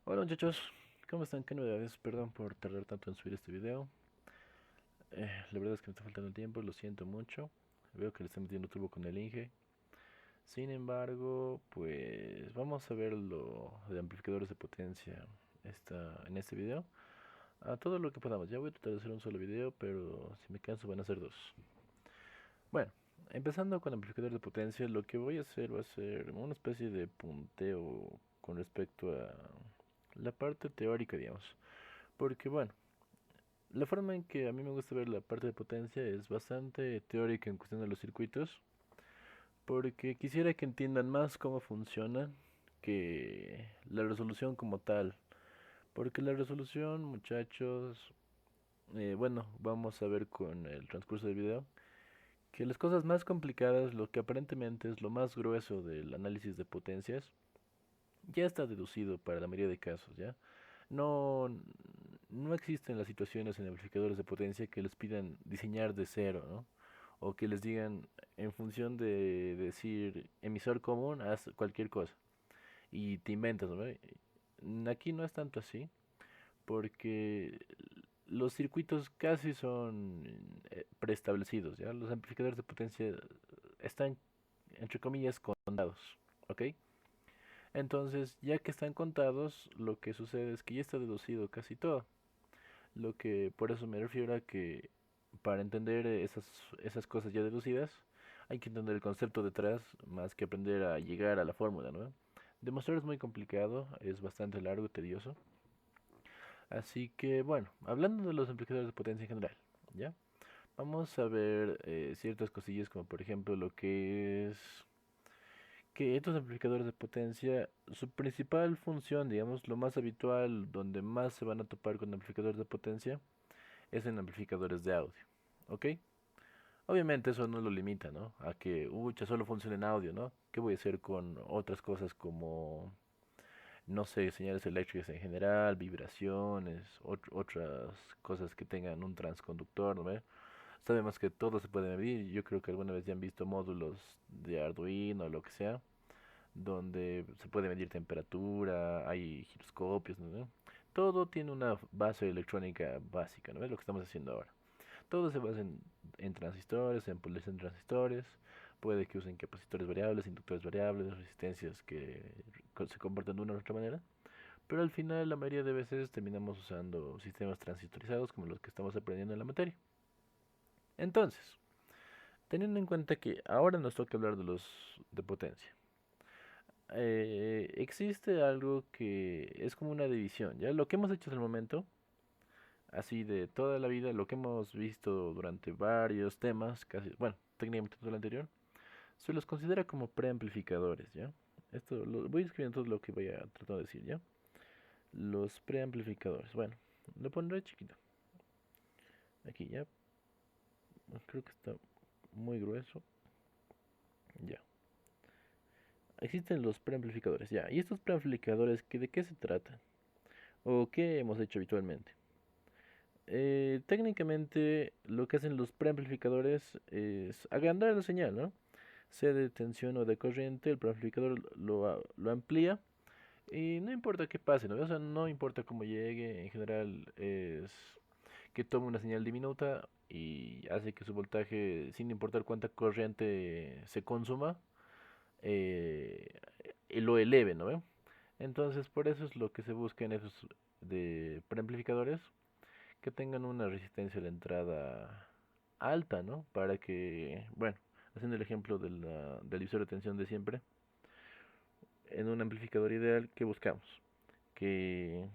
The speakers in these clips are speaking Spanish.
Hola muchachos, ¿cómo están? ¿Qué novedades? Perdón por tardar tanto en subir este video. La verdad es que me está faltando tiempo, lo siento mucho. Veo que le están metiendo turbo con el Inge. Sin embargo, pues vamos a ver lo de amplificadores de potencia en este video. A todo lo que podamos. Ya voy a tratar de hacer un solo video, pero si me canso van a ser dos. Bueno, empezando con amplificadores de potencia, lo que voy a hacer va a ser una especie de punteo con respecto a la parte teórica, digamos. Porque bueno, la forma en que a mí me gusta ver la parte de potencia es bastante teórica en cuestión de los circuitos, porque quisiera que entiendan más cómo funciona que la resolución como tal. Porque la resolución, muchachos, bueno, vamos a ver con el transcurso del video, que las cosas más complicadas, lo que aparentemente es lo más grueso del análisis de potencias, ya está deducido para la mayoría de casos, ¿ya? No, no existen las situaciones en amplificadores de potencia que les pidan diseñar de cero, ¿no? O que les digan en función de decir emisor común, haz cualquier cosa y te inventas, ¿no? Aquí no es tanto así, porque los circuitos casi son preestablecidos, ¿ya? Los amplificadores de potencia están, entre comillas, contados, ¿ok? Entonces, ya que están contados, lo que sucede es que ya está deducido casi todo. Lo que por eso me refiero a que para entender esas cosas ya deducidas, hay que entender el concepto detrás más que aprender a llegar a la fórmula, ¿no? Demostrar es muy complicado, es bastante largo y tedioso. Así que bueno, hablando de los amplificadores de potencia en general, ¿ya? Vamos a ver ciertas cosillas como por ejemplo lo que es que estos amplificadores de potencia, su principal función, digamos, lo más habitual, donde más se van a topar con amplificadores de potencia, es en amplificadores de audio, ¿ok? Obviamente eso no lo limita, ¿no? A que, ya solo funciona en audio, ¿no? ¿Qué voy a hacer con otras cosas como, no sé, señales eléctricas en general, vibraciones, otras cosas que tengan un transconductor, ¿no ve? Sabemos que todo se puede medir. Yo creo que alguna vez ya han visto módulos de Arduino o lo que sea, donde se puede medir temperatura, hay giroscopios, ¿no? Todo tiene una base electrónica básica, ¿no? Es lo que estamos haciendo ahora. Todo se basa en transistores, en polaridad en transistores. Puede que usen capacitores variables, inductores variables, resistencias que se comportan de una u otra manera. Pero al final, la mayoría de veces terminamos usando sistemas transistorizados como los que estamos aprendiendo en la materia. Entonces, teniendo en cuenta que ahora nos toca hablar de los de potencia, existe algo que es como una división, ¿ya? Lo que hemos hecho hasta el momento, así de toda la vida, lo que hemos visto durante varios temas, casi, bueno, técnicamente todo lo anterior, se los considera como preamplificadores, ¿ya? Esto lo voy escribiendo todo lo que voy a tratar de decir, ¿ya? Los preamplificadores, bueno, lo pondré chiquito, aquí, ¿ya? Creo que está muy grueso, ya. Existen los preamplificadores, ya. ¿Y estos preamplificadores, de qué se tratan? ¿O qué hemos hecho habitualmente? Técnicamente lo que hacen los preamplificadores es agrandar la señal, ¿no? Sea de tensión o de corriente, el preamplificador lo amplía y no importa qué pase, ¿no? O sea, no importa cómo llegue, en general es que tome una señal diminuta y hace que su voltaje, sin importar cuánta corriente se consuma, eh, lo eleve, ¿no ve? Entonces, por eso es lo que se busca en esos de preamplificadores, que tengan una resistencia a la entrada alta, ¿no? Para que, bueno, haciendo el ejemplo del divisor de tensión de siempre, en un amplificador ideal, ¿qué buscamos? Que,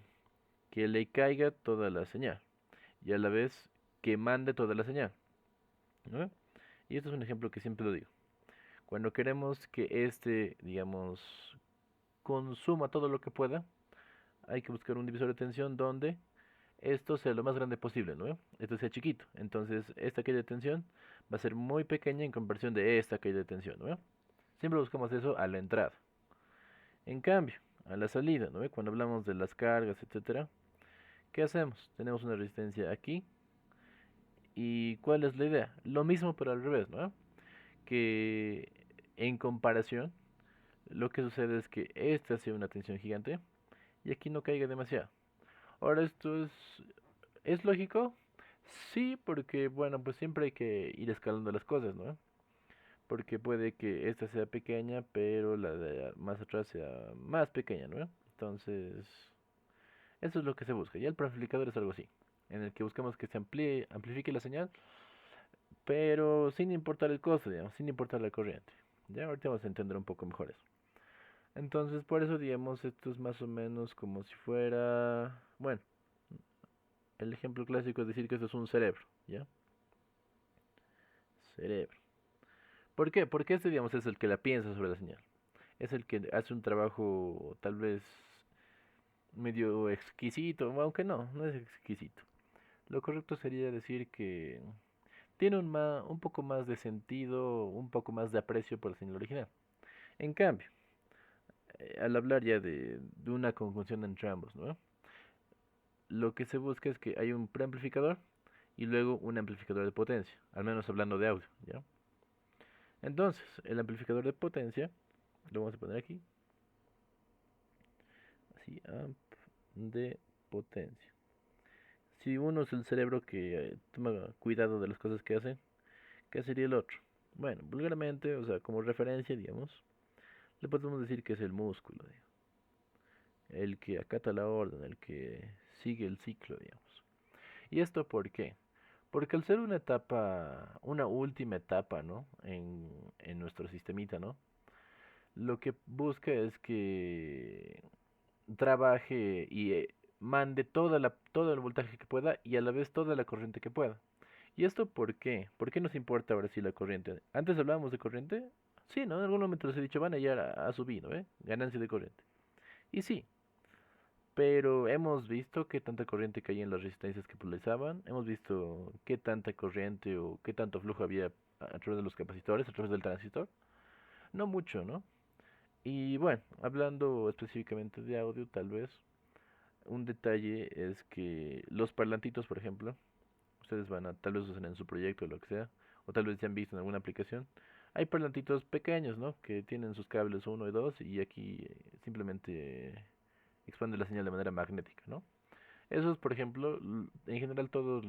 que le caiga toda la señal y a la vez que mande toda la señal, ¿no? Y esto es un ejemplo que siempre lo digo. Cuando queremos que este, digamos, consuma todo lo que pueda, hay que buscar un divisor de tensión donde esto sea lo más grande posible, ¿no? Esto sea chiquito. Entonces, esta caída de tensión va a ser muy pequeña en comparación de esta caída de tensión, ¿no? Siempre buscamos eso a la entrada. En cambio, a la salida, ¿no? Cuando hablamos de las cargas, etcétera, ¿qué hacemos? Tenemos una resistencia aquí. ¿Y cuál es la idea? Lo mismo pero al revés, ¿no? Que en comparación, lo que sucede es que esta hace una tensión gigante y aquí no caiga demasiado. Ahora esto ¿es lógico? Sí, porque bueno, pues siempre hay que ir escalando las cosas, ¿no? Porque puede que esta sea pequeña, pero la de más atrás sea más pequeña, ¿no? Entonces, eso es lo que se busca. Ya el preamplificador es algo así, en el que buscamos que se amplifique la señal, pero sin importar el costo, digamos, sin importar la corriente. Ya ahorita vamos a entender un poco mejor eso. Entonces, por eso, digamos, esto es más o menos como si fuera, bueno, el ejemplo clásico es decir que esto es un cerebro, ¿ya? Cerebro. ¿Por qué? Porque este, digamos, es el que la piensa sobre la señal. Es el que hace un trabajo tal vez medio exquisito, aunque no, no es exquisito. Lo correcto sería decir que tiene un poco más de sentido, un poco más de aprecio por la señal original. En cambio, al hablar ya de una conjunción entre ambos, ¿no? Lo que se busca es que hay un preamplificador y luego un amplificador de potencia, al menos hablando de audio, ¿ya? Entonces, el amplificador de potencia, lo vamos a poner aquí, así, amp de potencia. Si uno es el cerebro que toma cuidado de las cosas que hace, ¿qué sería el otro? Bueno, vulgarmente, o sea, como referencia, digamos, le podemos decir que es el músculo, digamos, el que acata la orden, el que sigue el ciclo, digamos. ¿Y esto por qué? Porque al ser una etapa, una última etapa, ¿no? En nuestro sistemita, ¿no? Lo que busca es que trabaje y mande todo el voltaje que pueda y a la vez toda la corriente que pueda. ¿Y esto por qué? ¿Por qué nos importa ahora sí la corriente? Antes hablábamos de corriente. Sí, ¿no? En algún momento les he dicho, van a llegar a subir, ¿no? Ganancia de corriente. Y sí, pero hemos visto qué tanta corriente caía en las resistencias que polarizaban. Hemos visto qué tanta corriente o qué tanto flujo había a través de los capacitores, a través del transistor. No mucho, ¿no? Y bueno, hablando específicamente de audio, tal vez, un detalle es que los parlantitos, por ejemplo, ustedes van a, tal vez usen en su proyecto o lo que sea, o tal vez ya han visto en alguna aplicación, hay parlantitos pequeños, ¿no? Que tienen sus cables uno y 2 y aquí simplemente expande la señal de manera magnética, ¿no? Esos, por ejemplo, en general todas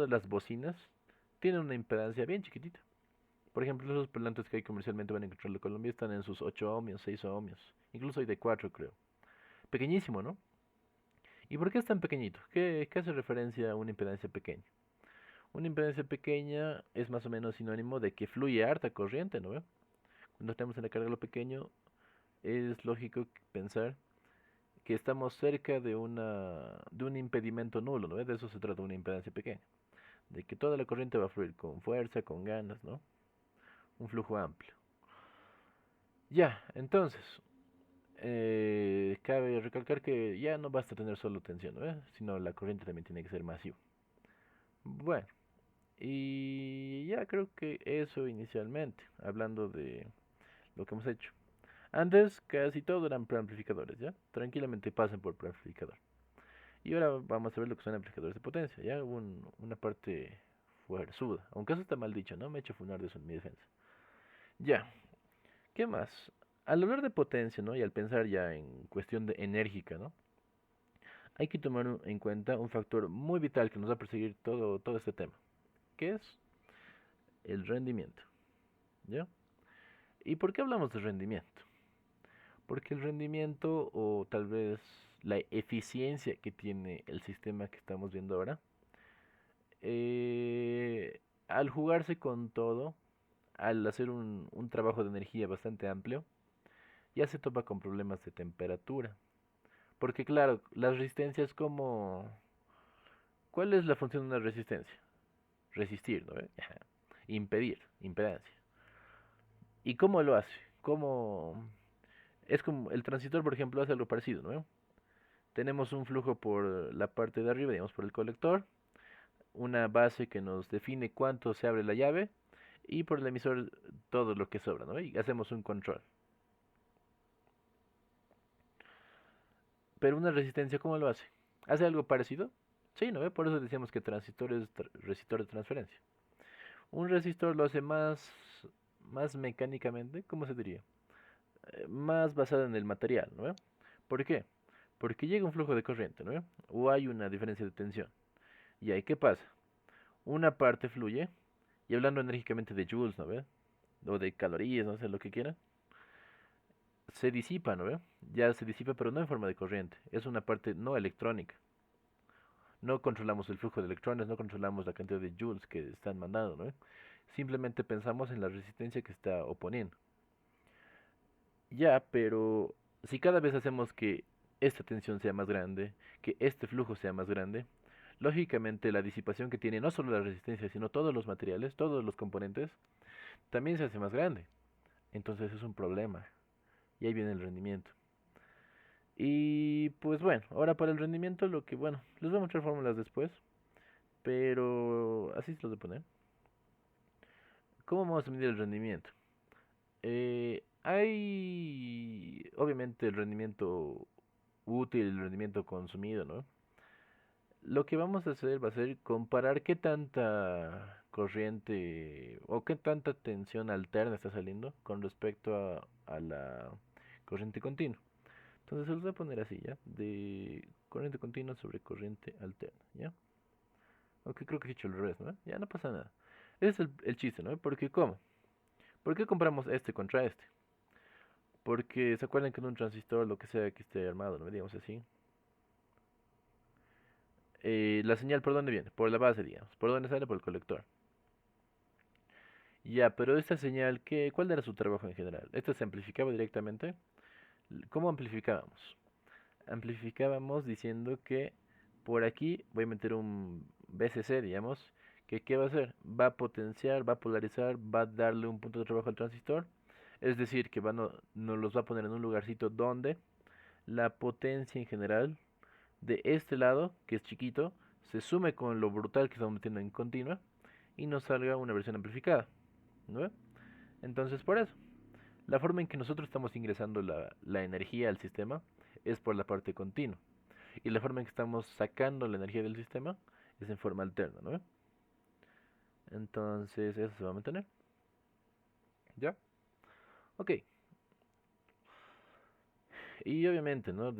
las bocinas tienen una impedancia bien chiquitita. Por ejemplo, esos parlantes que hay comercialmente van a encontrar en Colombia están en sus 8 ohmios, 6 ohmios, incluso hay de 4 creo. Pequeñísimo, ¿no? ¿Y por qué es tan pequeñito? ¿Qué hace referencia a una impedancia pequeña? Una impedancia pequeña es más o menos sinónimo de que fluye harta corriente, ¿no ve? Cuando tenemos en la carga lo pequeño, es lógico pensar que estamos cerca de un impedimento nulo, ¿no ve? De eso se trata una impedancia pequeña, de que toda la corriente va a fluir con fuerza, con ganas, ¿no? Un flujo amplio. Ya, entonces, cabe recalcar que ya no basta tener solo tensión, ¿no ve? Sino la corriente también tiene que ser masiva. Bueno, y ya creo que eso inicialmente, hablando de lo que hemos hecho. Antes casi todo eran preamplificadores, ¿ya? Tranquilamente pasen por preamplificador. Y ahora vamos a ver lo que son amplificadores de potencia, ¿ya? Una parte fuerzuda, aunque eso está mal dicho, ¿no? Me he hecho funar de eso en mi defensa. Ya, ¿qué más? Al hablar de potencia, ¿no? Y al pensar ya en cuestión de enérgica, ¿no? Hay que tomar en cuenta un factor muy vital que nos va a perseguir todo este tema, que es el rendimiento, ¿ya? ¿Y por qué hablamos de rendimiento? Porque el rendimiento o tal vez la eficiencia que tiene el sistema que estamos viendo ahora, al jugarse con todo, al hacer un trabajo de energía bastante amplio, ya se topa con problemas de temperatura. Porque claro, las resistencias como... ¿Cuál es la función de una resistencia? Resistir, ¿no? Impedir, impedancia. ¿Y cómo lo hace? ¿Cómo...? Es como el transistor, por ejemplo, hace algo parecido, ¿no? Tenemos un flujo por la parte de arriba, digamos por el colector, una base que nos define cuánto se abre la llave y por el emisor todo lo que sobra, ¿no? Y hacemos un control. Pero una resistencia, ¿cómo lo hace? ¿Hace algo parecido? Sí, ¿no? Por eso decíamos que transistor es resistor de transferencia. Un resistor lo hace más mecánicamente, ¿cómo se diría? más basada en el material, ¿no ve? ¿Por qué? Porque llega un flujo de corriente, ¿no ve? O hay una diferencia de tensión. ¿Y ahí qué pasa? Una parte fluye, y hablando enérgicamente de joules, ¿no ve? O de calorías, no sé, lo que quieran, se disipa, ¿no ve? Ya se disipa, pero no en forma de corriente. Es una parte no electrónica. No controlamos el flujo de electrones, no controlamos la cantidad de joules que están mandando, ¿no? Simplemente pensamos en la resistencia que está oponiendo. Ya, pero si cada vez hacemos que esta tensión sea más grande, que este flujo sea más grande, lógicamente la disipación que tiene no solo la resistencia, sino todos los materiales, todos los componentes, también se hace más grande. Entonces es un problema. Y ahí viene el rendimiento. Y pues bueno, ahora para el rendimiento lo que, bueno, les voy a mostrar fórmulas después, pero así se los voy a poner. ¿Cómo vamos a medir el rendimiento? Hay obviamente el rendimiento útil, el rendimiento consumido, ¿no? Lo que vamos a hacer va a ser comparar qué tanta corriente o qué tanta tensión alterna está saliendo con respecto a la corriente continua. Entonces se los voy a poner así, ¿ya? De corriente continua sobre corriente alterna, ¿ya? Aunque creo que he dicho el revés, ¿no? Ya no pasa nada. Ese es el chiste, ¿no? Porque ¿cómo? ¿Por qué compramos este contra este? Porque se acuerdan que en un transistor, lo que sea que esté armado, ¿no? Digamos así. La señal, ¿por dónde viene? Por la base, digamos. ¿Por dónde sale? Por el colector. Ya, pero esta señal, ¿cuál era su trabajo en general? ¿Esto se amplificaba directamente? ¿Cómo amplificábamos? Amplificábamos diciendo que por aquí voy a meter un VCC, digamos, que ¿qué va a hacer? Va a potenciar, va a polarizar, va a darle un punto de trabajo al transistor. Es decir, que nos los va a poner en un lugarcito donde la potencia en general de este lado, que es chiquito, se sume con lo brutal que estamos metiendo en continua y nos salga una versión amplificada, ¿no? Entonces, por eso, la forma en que nosotros estamos ingresando la energía al sistema es por la parte continua. Y la forma en que estamos sacando la energía del sistema es en forma alterna, ¿no? Entonces, eso se va a mantener. ¿Ya? Ok. Y obviamente, ¿no?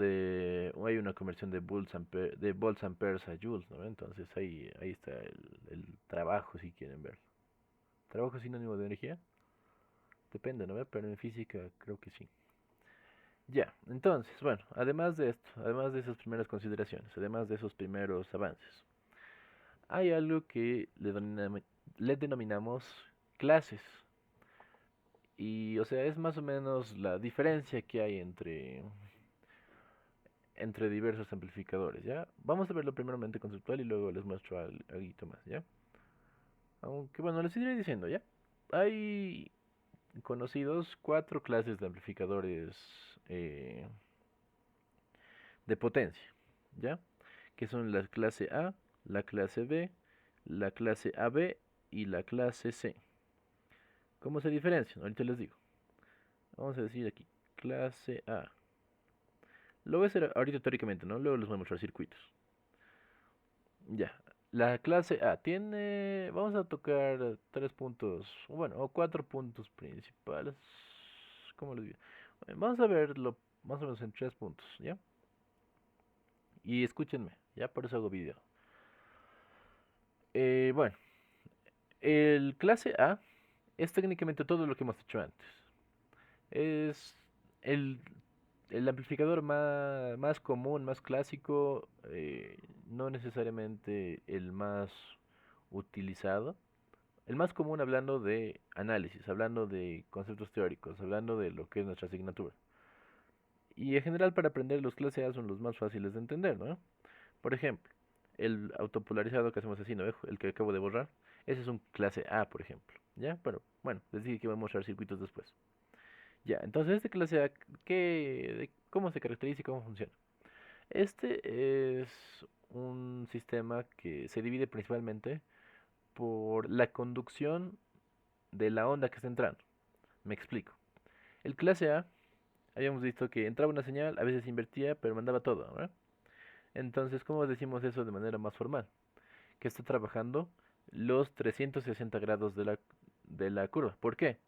Hay una conversión de volts amperes a joules, ¿no? Entonces ahí está el trabajo, si quieren ver. ¿Trabajo es sinónimo de energía? Depende, ¿no? Pero en física creo que sí. Ya, entonces, bueno, además de esto, además de esas primeras consideraciones, además de esos primeros avances, hay algo que le denominamos clases. Y, o sea, es más o menos la diferencia que hay entre diversos amplificadores, ¿ya? Vamos a verlo primeramente conceptual y luego les muestro algo más, ¿ya? Aunque, bueno, les iré diciendo, ¿ya? Hay conocidos cuatro clases de amplificadores eh, de potencia, ¿ya? Que son la clase A, la clase B, la clase AB y la clase C. ¿Cómo se diferencian? Ahorita les digo. Vamos a decir aquí, clase A. Lo voy a hacer ahorita teóricamente, ¿no? Luego les voy a mostrar circuitos. Ya. La clase A tiene, vamos a tocar tres puntos, bueno, o cuatro puntos principales. ¿Cómo les digo? Vamos a verlo más o menos en tres puntos, ¿ya? Y escúchenme, ya por eso hago video. Bueno, el clase A es técnicamente todo lo que hemos hecho antes. Es el, el amplificador más común, más clásico, no necesariamente el más utilizado. El más común hablando de análisis, hablando de conceptos teóricos, hablando de lo que es nuestra asignatura. Y en general para aprender los clase A son los más fáciles de entender, ¿no? Por ejemplo, el autopolarizado que hacemos así, ¿no? El que acabo de borrar, ese es un clase A, por ejemplo, ¿ya? Pero bueno, les dije que voy a mostrar circuitos después. Ya, entonces este clase A, ¿cómo se caracteriza y cómo funciona? Este es un sistema que se divide principalmente por la conducción de la onda que está entrando. Me explico. El clase A, habíamos visto que entraba una señal, a veces invertía, pero mandaba todo, ¿verdad? Entonces, ¿cómo decimos eso de manera más formal? Que está trabajando los 360 grados de la curva. ¿Por qué?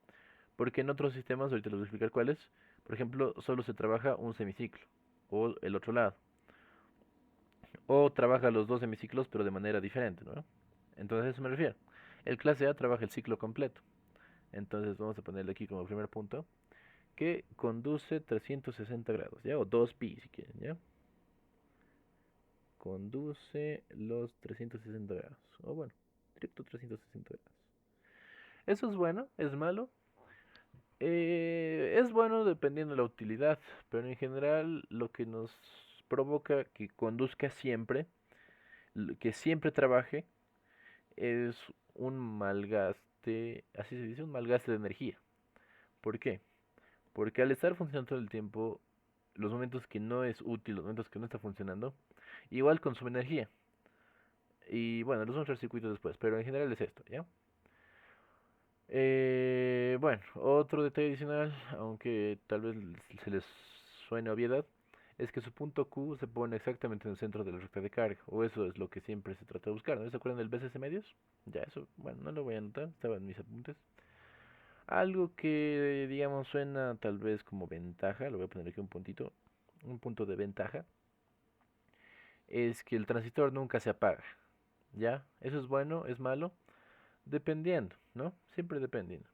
Porque en otros sistemas, ahorita les voy a explicar cuáles, Por ejemplo, solo se trabaja un semiciclo, o el otro lado. O trabaja los dos semiciclos, pero de manera diferente, ¿no? Entonces a eso me refiero. El clase A trabaja el ciclo completo. Entonces vamos a ponerle aquí como primer punto que conduce 360 grados, ¿ya? O 2pi si quieren, ¿ya? Conduce los 360 grados. O bueno, directo 360 grados. Eso es bueno, es malo. Es bueno dependiendo de la utilidad, pero en general lo que nos provoca que conduzca siempre, que siempre trabaje, es un malgaste, así se dice, un malgaste de energía. ¿Por qué? Porque al estar funcionando todo el tiempo, los momentos que no es útil, los momentos que no está funcionando, igual consume energía. Y bueno, los vamos a ver circuitos después, pero en general es esto, ¿ya? Bueno, otro detalle adicional, aunque tal vez se les suene obviedad, es que su punto Q se pone exactamente en el centro de la recta de carga, o eso es lo que siempre se trata de buscar, ¿no? ¿Se acuerdan del BCC medios? Ya, eso, bueno, no lo voy a anotar, estaba en mis apuntes. Algo que, digamos, suena tal vez como ventaja, lo voy a poner aquí un puntito, un punto de ventaja, es que el transistor nunca se apaga, ¿ya? Eso es bueno, es malo, dependiendo, ¿no? Siempre dependiendo.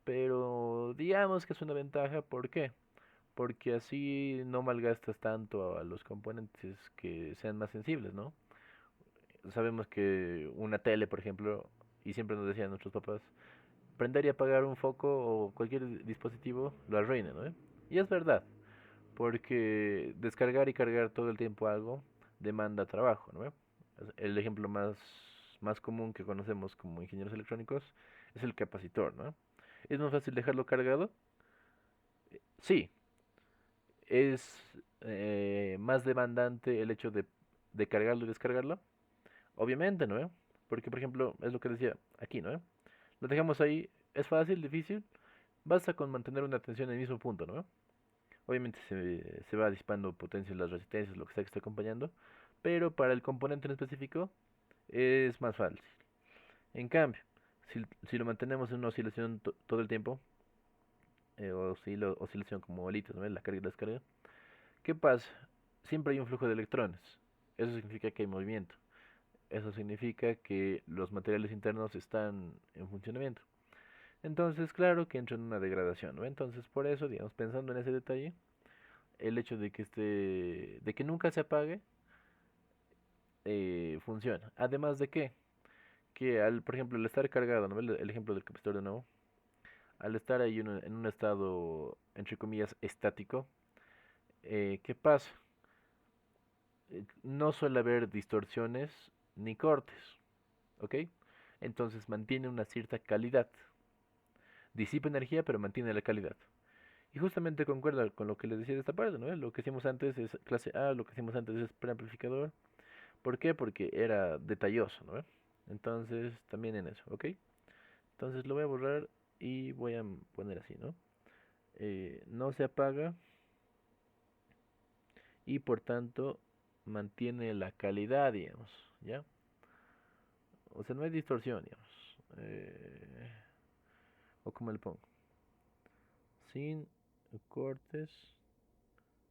Pero digamos que es una ventaja, ¿por qué? Porque así no malgastas tanto a los componentes que sean más sensibles, ¿no? Sabemos que una tele, por ejemplo, y siempre nos decían nuestros papás, prender y apagar un foco o cualquier dispositivo lo arruina, ¿no? Y es verdad, porque descargar y cargar todo el tiempo algo demanda trabajo, ¿no? El ejemplo más común que conocemos como ingenieros electrónicos es el capacitor, ¿no? ¿Es más fácil dejarlo cargado? Sí, es más demandante el hecho de cargarlo y descargarlo. Obviamente, ¿no? Porque, por ejemplo, es lo que decía aquí, ¿no? Lo dejamos ahí, es fácil, difícil, basta con mantener una tensión en el mismo punto, ¿no? Obviamente se va disipando potencia en las resistencias, lo que sea que esté acompañando, pero para el componente en específico es más fácil. En cambio, si lo mantenemos en una oscilación todo el tiempo, oscilación como bolitas, ¿no? La carga y la descarga, ¿qué pasa? Siempre hay un flujo de electrones. Eso significa que hay movimiento. Eso significa que los materiales internos están en funcionamiento. Entonces, claro que entra en una degradación, ¿no? Entonces, por eso, digamos, pensando en ese detalle, el hecho de que nunca se apague, funciona. Además de que al, por ejemplo, al estar cargado, ¿no? El ejemplo del capacitor de nuevo, al estar ahí en un estado, entre comillas, estático, ¿qué pasa? No suele haber distorsiones ni cortes, ¿ok? Entonces mantiene una cierta calidad. Disipa energía, pero mantiene la calidad. Y justamente concuerda con lo que les decía de esta parte, ¿no? Lo que hicimos antes es clase A, lo que hicimos antes es preamplificador. ¿Por qué? Porque era detalloso, ¿no? Entonces, también en eso, ¿ok? Entonces lo voy a borrar y voy a poner así, ¿no? No se apaga y por tanto mantiene la calidad, digamos, ¿ya? O sea, no hay distorsión, digamos. O como le pongo, sin cortes,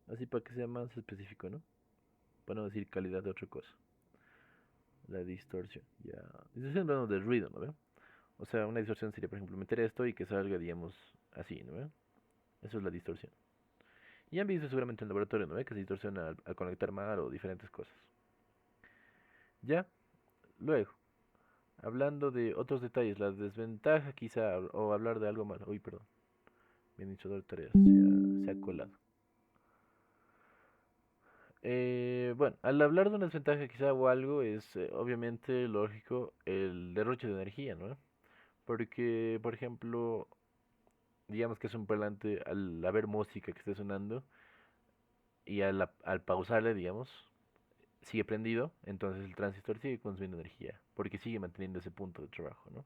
así para que sea más específico, ¿no? Para no decir calidad de otra cosa. La distorsión, ya. Distorsión hablando de ruido, ¿no ve? O sea, una distorsión sería, por ejemplo, meter esto y que salga, digamos, así, ¿no ve? Eso es la distorsión. Y han visto seguramente en el laboratorio, ¿no ve? Que se distorsiona al conectar mal o diferentes cosas. Ya, luego, hablando de otros detalles, la desventaja quizá, o hablar de algo más. Uy, perdón, mi administrador de tareas se ha colado. Bueno, al hablar de una desventaja quizá o algo es obviamente lógico el derroche de energía, ¿no? Porque, por ejemplo, digamos que es un parlante al haber música que esté sonando y al pausarle, digamos, sigue prendido, entonces el transistor sigue consumiendo energía, porque sigue manteniendo ese punto de trabajo, ¿no?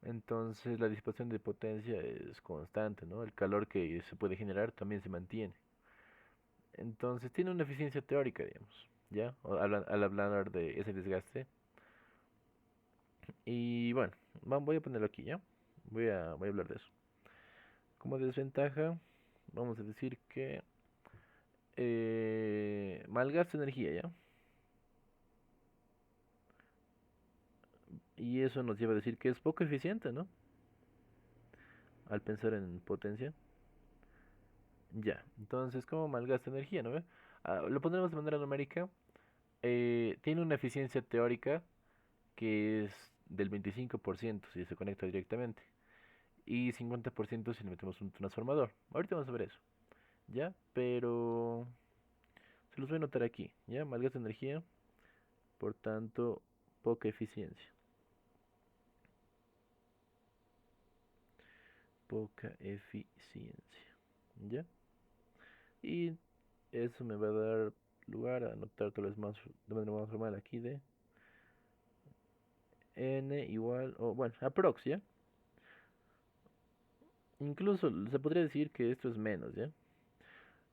Entonces la disipación de potencia es constante, ¿no? El calor que se puede generar también se mantiene. Entonces tiene una eficiencia teórica, digamos, ¿ya? Al hablar de ese desgaste. Y bueno, voy a ponerlo aquí, ¿ya? Voy a hablar de eso. Como desventaja, vamos a decir que malgasta energía, ¿ya? Y eso nos lleva a decir que es poco eficiente, ¿no? Al pensar en potencia. Ya, entonces, ¿cómo malgasta energía, no ve? Lo pondremos de manera numérica. Tiene una eficiencia teórica que es del 25% si se conecta directamente y 50% si le metemos un transformador. Ahorita vamos a ver eso, ¿ya? Pero se los voy a notar aquí, ¿ya? Malgasta energía, por tanto, poca eficiencia. Poca eficiencia, ¿ya? Y eso me va a dar lugar a anotar tal vez más de manera más formal aquí de n igual, o bueno, aprox, ¿ya? Incluso se podría decir que esto es menos, ¿ya?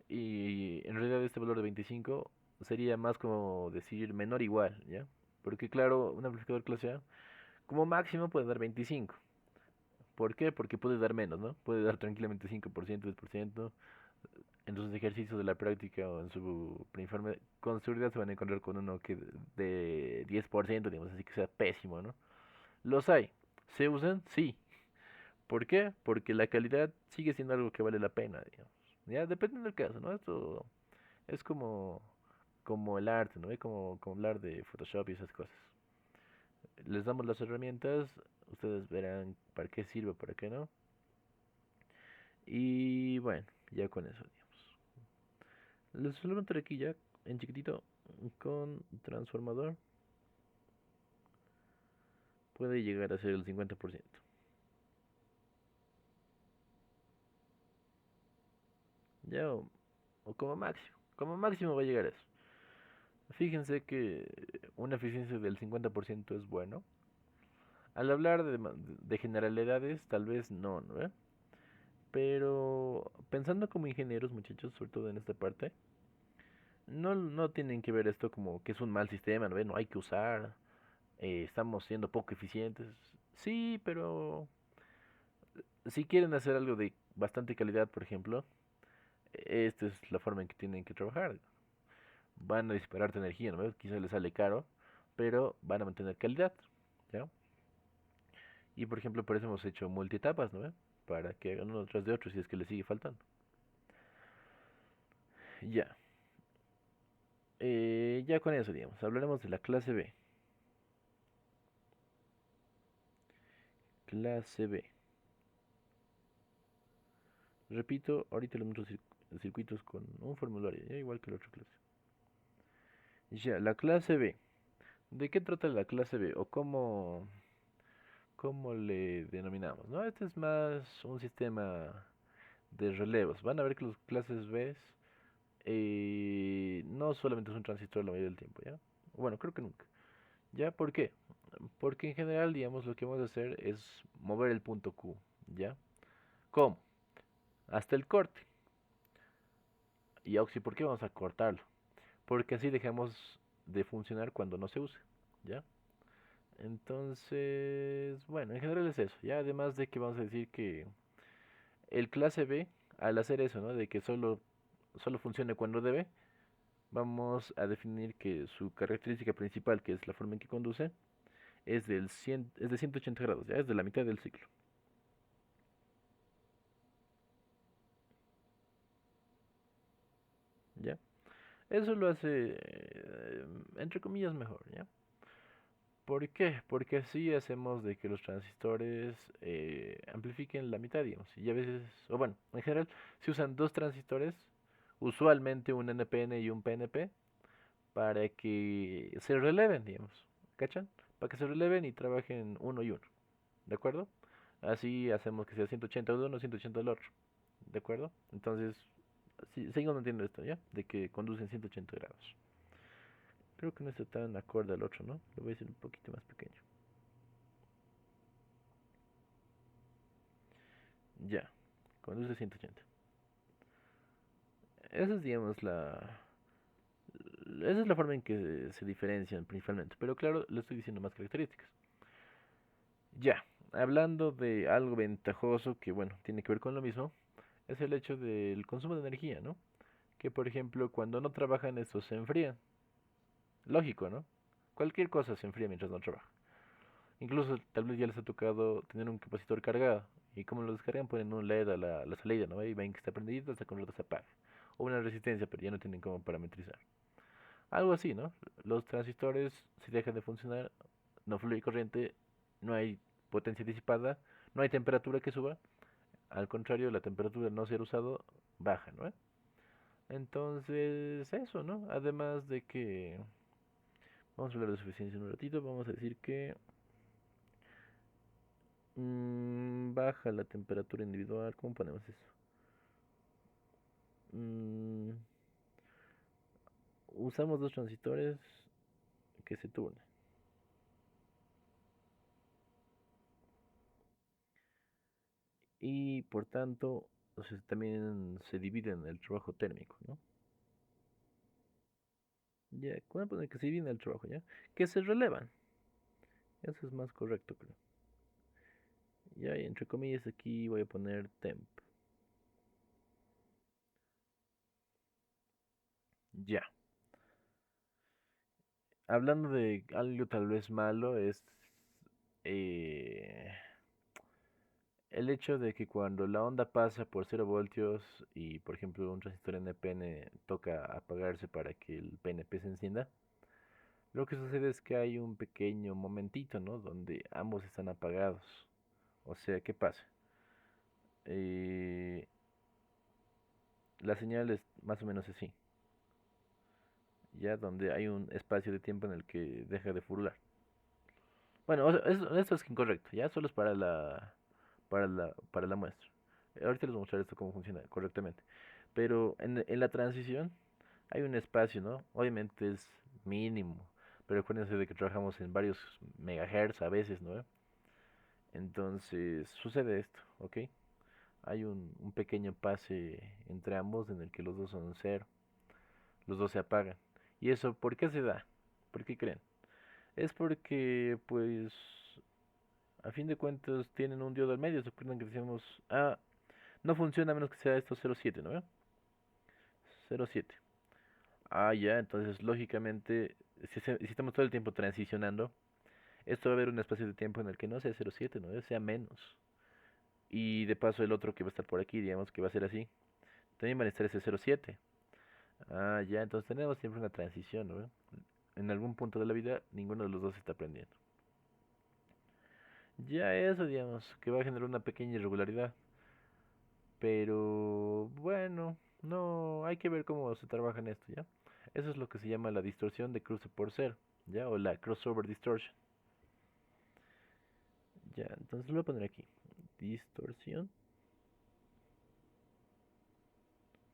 Y en realidad este valor de 25 sería más como decir menor igual, ¿ya? Porque claro, un amplificador clase A como máximo puede dar 25. ¿Por qué? Porque puede dar menos, ¿no? Puede dar tranquilamente 5%, 10%. En sus ejercicios de la práctica o en su preinforme, con seguridad se van a encontrar con uno que de 10%, digamos así, que sea pésimo, ¿no? Los hay. ¿Se usan? Sí. ¿Por qué? Porque la calidad sigue siendo algo que vale la pena, digamos. Ya depende del caso, ¿no? Esto es como el arte, ¿no? Como hablar de Photoshop y esas cosas. Les damos las herramientas, ustedes verán para qué sirve, para qué no. Y bueno, ya con eso, digamos. Les suelo meter aquí ya en chiquitito con transformador. Puede llegar a ser el 50%. Ya o como máximo. Como máximo va a llegar a eso. Fíjense que una eficiencia del 50% es bueno. Al hablar de generalidades, tal vez no, ¿no? Pero pensando como ingenieros, muchachos, sobre todo en esta parte, no tienen que ver esto como que es un mal sistema, ¿no? No hay que usar, estamos siendo poco eficientes. Sí, pero si quieren hacer algo de bastante calidad, por ejemplo, esta es la forma en que tienen que trabajar. Van a disparar tu energía, ¿no? Quizá les sale caro, pero van a mantener calidad, ¿ya? Y por ejemplo, por eso hemos hecho multietapas, ¿no? Para que hagan uno tras de otro si es que les sigue faltando. Ya. Ya con eso, digamos, hablaremos de la clase B. Clase B. Repito, ahorita los otros circuitos con un formulario, ¿ya? Igual que la otra clase. Ya, la clase B. ¿De qué trata la clase B? ¿O cómo le denominamos? ¿No? Este es más un sistema de relevos. Van a ver que las clases B no solamente es un transistor la mayoría del tiempo, ¿ya? Bueno, creo que nunca. ¿Ya? ¿Por qué? Porque en general, digamos, lo que vamos a hacer es mover el punto Q, ¿ya? ¿Cómo? Hasta el corte. Y Oxy, ¿por qué vamos a cortarlo? Porque así dejamos de funcionar cuando no se use, ¿ya? Entonces, bueno, en general es eso, ¿ya? Además de que vamos a decir que el clase B, al hacer eso, ¿no? De que solo funcione cuando debe, vamos a definir que su característica principal, que es la forma en que conduce, es de 180 grados, ya es de la mitad del ciclo. ¿Ya? Eso lo hace, entre comillas, mejor, ¿ya? ¿Por qué? Porque así hacemos de que los transistores amplifiquen la mitad, digamos. Y a veces, o bueno, en general, se usan dos transistores, usualmente un NPN y un PNP, para que se releven, digamos. ¿Cachan? Para que se releven y trabajen uno y uno. ¿De acuerdo? Así hacemos que sea 180 de uno, 180 del otro. ¿De acuerdo? Entonces, sí, seguimos manteniendo esto, ¿ya? De que conducen 180 grados. Creo que no está tan acorde al otro, ¿no? Lo voy a hacer un poquito más pequeño. Ya, conduce 180. Esa es, digamos, esa es la forma en que se diferencian principalmente. Pero claro, le estoy diciendo más características. Ya, hablando de algo ventajoso que, bueno, tiene que ver con lo mismo, es el hecho del consumo de energía, ¿no? Que por ejemplo, cuando no trabajan estos se enfrían. Lógico, ¿no? Cualquier cosa se enfría mientras no trabaja. Incluso tal vez ya les ha tocado tener un capacitor cargado. Y como lo descargan ponen un LED a la salida, ¿no? Y ven que está prendido hasta que un rato se apaga. O una resistencia, pero ya no tienen cómo parametrizar. Algo así, ¿no? Los transistores, si dejan de funcionar, no fluye corriente, no hay potencia disipada, no hay temperatura que suba. Al contrario, la temperatura no ser usado baja, ¿no? Entonces, eso, ¿no? Además de que, vamos a hablar de suficiencia en un ratito, vamos a decir que baja la temperatura individual, ¿cómo ponemos eso? Mm, usamos dos transistores que se turnan y por tanto, o sea, también se dividen el trabajo térmico, ¿no? Ya, ¿cómo poner que se dividen el trabajo, ya? Que se relevan, eso es más correcto, creo. Ya, y entre comillas aquí voy a poner temp. Ya. Hablando de algo tal vez malo, es eh, el hecho de que cuando la onda pasa por 0 voltios y por ejemplo un transistor NPN toca apagarse para que el PNP se encienda, lo que sucede es que hay un pequeño momentito, ¿no? Donde ambos están apagados. O sea, ¿qué pasa? Eh, la señal es más o menos así, ya donde hay un espacio de tiempo en el que deja de furular. Bueno, o sea, esto es incorrecto, ya solo es para la muestra. Ahorita les voy a mostrar esto cómo funciona correctamente. Pero en la transición hay un espacio, ¿no? Obviamente es mínimo, pero acuérdense de que trabajamos en varios megahertz a veces, ¿no? Entonces sucede esto, ¿ok? Hay un pequeño pase entre ambos en el que los dos son cero, los dos se apagan. ¿Y eso por qué se da? ¿Por qué creen? Es porque, pues, a fin de cuentas tienen un diodo al medio. ¿Se acuerdan que decíamos, no funciona a menos que sea esto 0,7, ¿no? 0,7. Ya, entonces lógicamente, si estamos todo el tiempo transicionando, esto va a haber un espacio de tiempo en el que no sea 0,7, ¿no? Sea menos. Y de paso el otro que va a estar por aquí, digamos que va a ser así, también van a estar ese 0,7. Ya, entonces tenemos siempre una transición, ¿no? En algún punto de la vida, ninguno de los dos está aprendiendo. Ya eso, digamos, que va a generar una pequeña irregularidad. Pero bueno, no, hay que ver cómo se trabaja en esto, ¿ya? Eso es lo que se llama la distorsión de cruce por cero, ¿ya? O la crossover distortion. Ya, entonces lo voy a poner aquí. Distorsión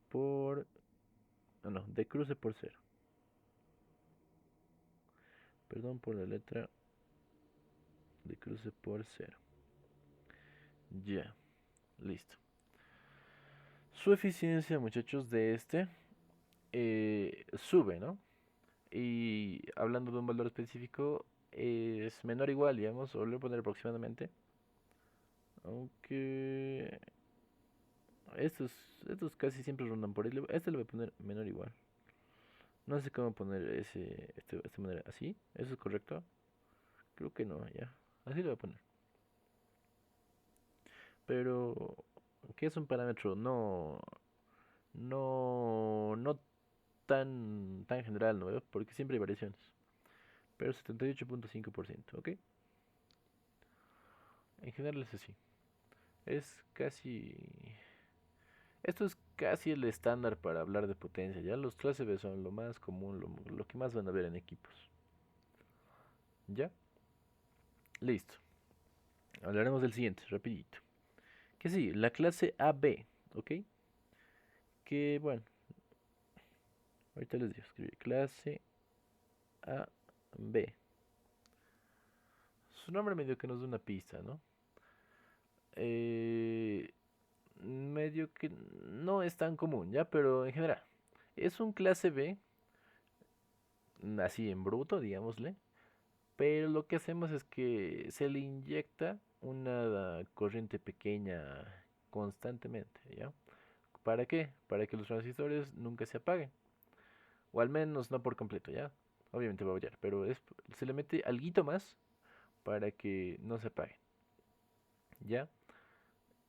por... no, de cruce por cero. Perdón por la letra de cruce por cero. Ya, listo. Su eficiencia, muchachos, de este sube, ¿no? Y hablando de un valor específico, es menor o igual, digamos, o le voy a poner aproximadamente. Aunque estos casi siempre rondan por ahí. Este le voy a poner menor o igual. No sé cómo poner esta manera. ¿Así? ¿Eso es correcto? Creo que no, ya. Así lo voy a poner. Pero, ¿qué es un parámetro? No tan general, ¿no? Porque siempre hay variaciones. Pero 78,5%, ¿ok? En general es así. Es casi... Esto es casi el estándar para hablar de potencia. Ya los clase B son lo más común, lo que más van a ver en equipos. ¿Ya? Listo. Hablaremos del siguiente, rapidito. Que sí, la clase AB, ¿ok? Que bueno, ahorita les digo, escribir clase AB. Su nombre medio que nos da una pista, ¿no? Eh, medio que no es tan común, ¿ya? Pero en general, es un clase B, así en bruto, digámosle. Pero lo que hacemos es que se le inyecta una corriente pequeña constantemente, ¿ya? ¿Para qué? Para que los transistores nunca se apaguen. O al menos no por completo, ¿ya? Obviamente va a variar, pero se le mete alguito más para que no se apaguen, ¿ya?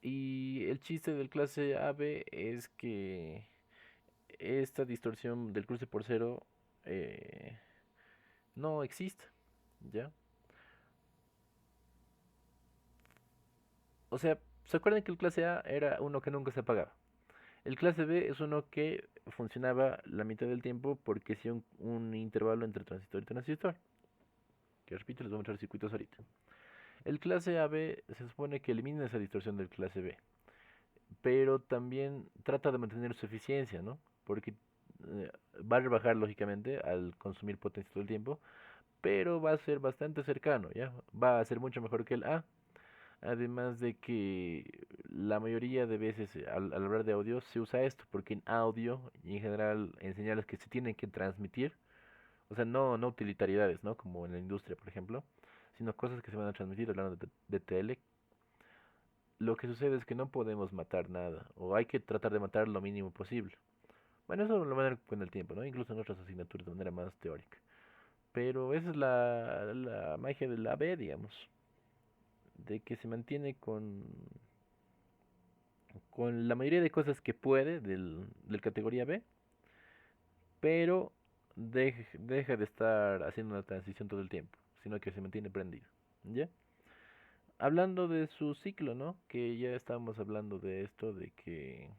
Y el chiste del clase AB es que esta distorsión del cruce por cero eh, no existe, ¿ya? O sea, ¿se acuerdan que el clase A era uno que nunca se apagaba? El clase B es uno que funcionaba la mitad del tiempo porque hacía un intervalo entre transistor y transistor. Que repito, les voy a mostrar circuitos ahorita. El clase AB se supone que elimina esa distorsión del clase B, pero también trata de mantener su eficiencia, ¿no? Porque eh, va a rebajar lógicamente al consumir potencia todo el tiempo, pero va a ser bastante cercano, ¿ya? Va a ser mucho mejor que el A. Además de que la mayoría de veces al hablar de audio se usa esto, porque en audio y en general en señales que se tienen que transmitir, o sea, no utilitariedades, ¿no? Como en la industria, por ejemplo, sino cosas que se van a transmitir hablando de tele, lo que sucede es que no podemos matar nada, o hay que tratar de matar lo mínimo posible. Bueno, eso lo van a ver con el tiempo, ¿no? Incluso en otras asignaturas de manera más teórica. Pero esa es la magia de la B, digamos, de que se mantiene con la mayoría de cosas que puede del categoría B, pero deja de estar haciendo una transición todo el tiempo, sino que se mantiene prendido. ¿Ya? Hablando de su ciclo, ¿no? Que ya estábamos hablando de esto, de que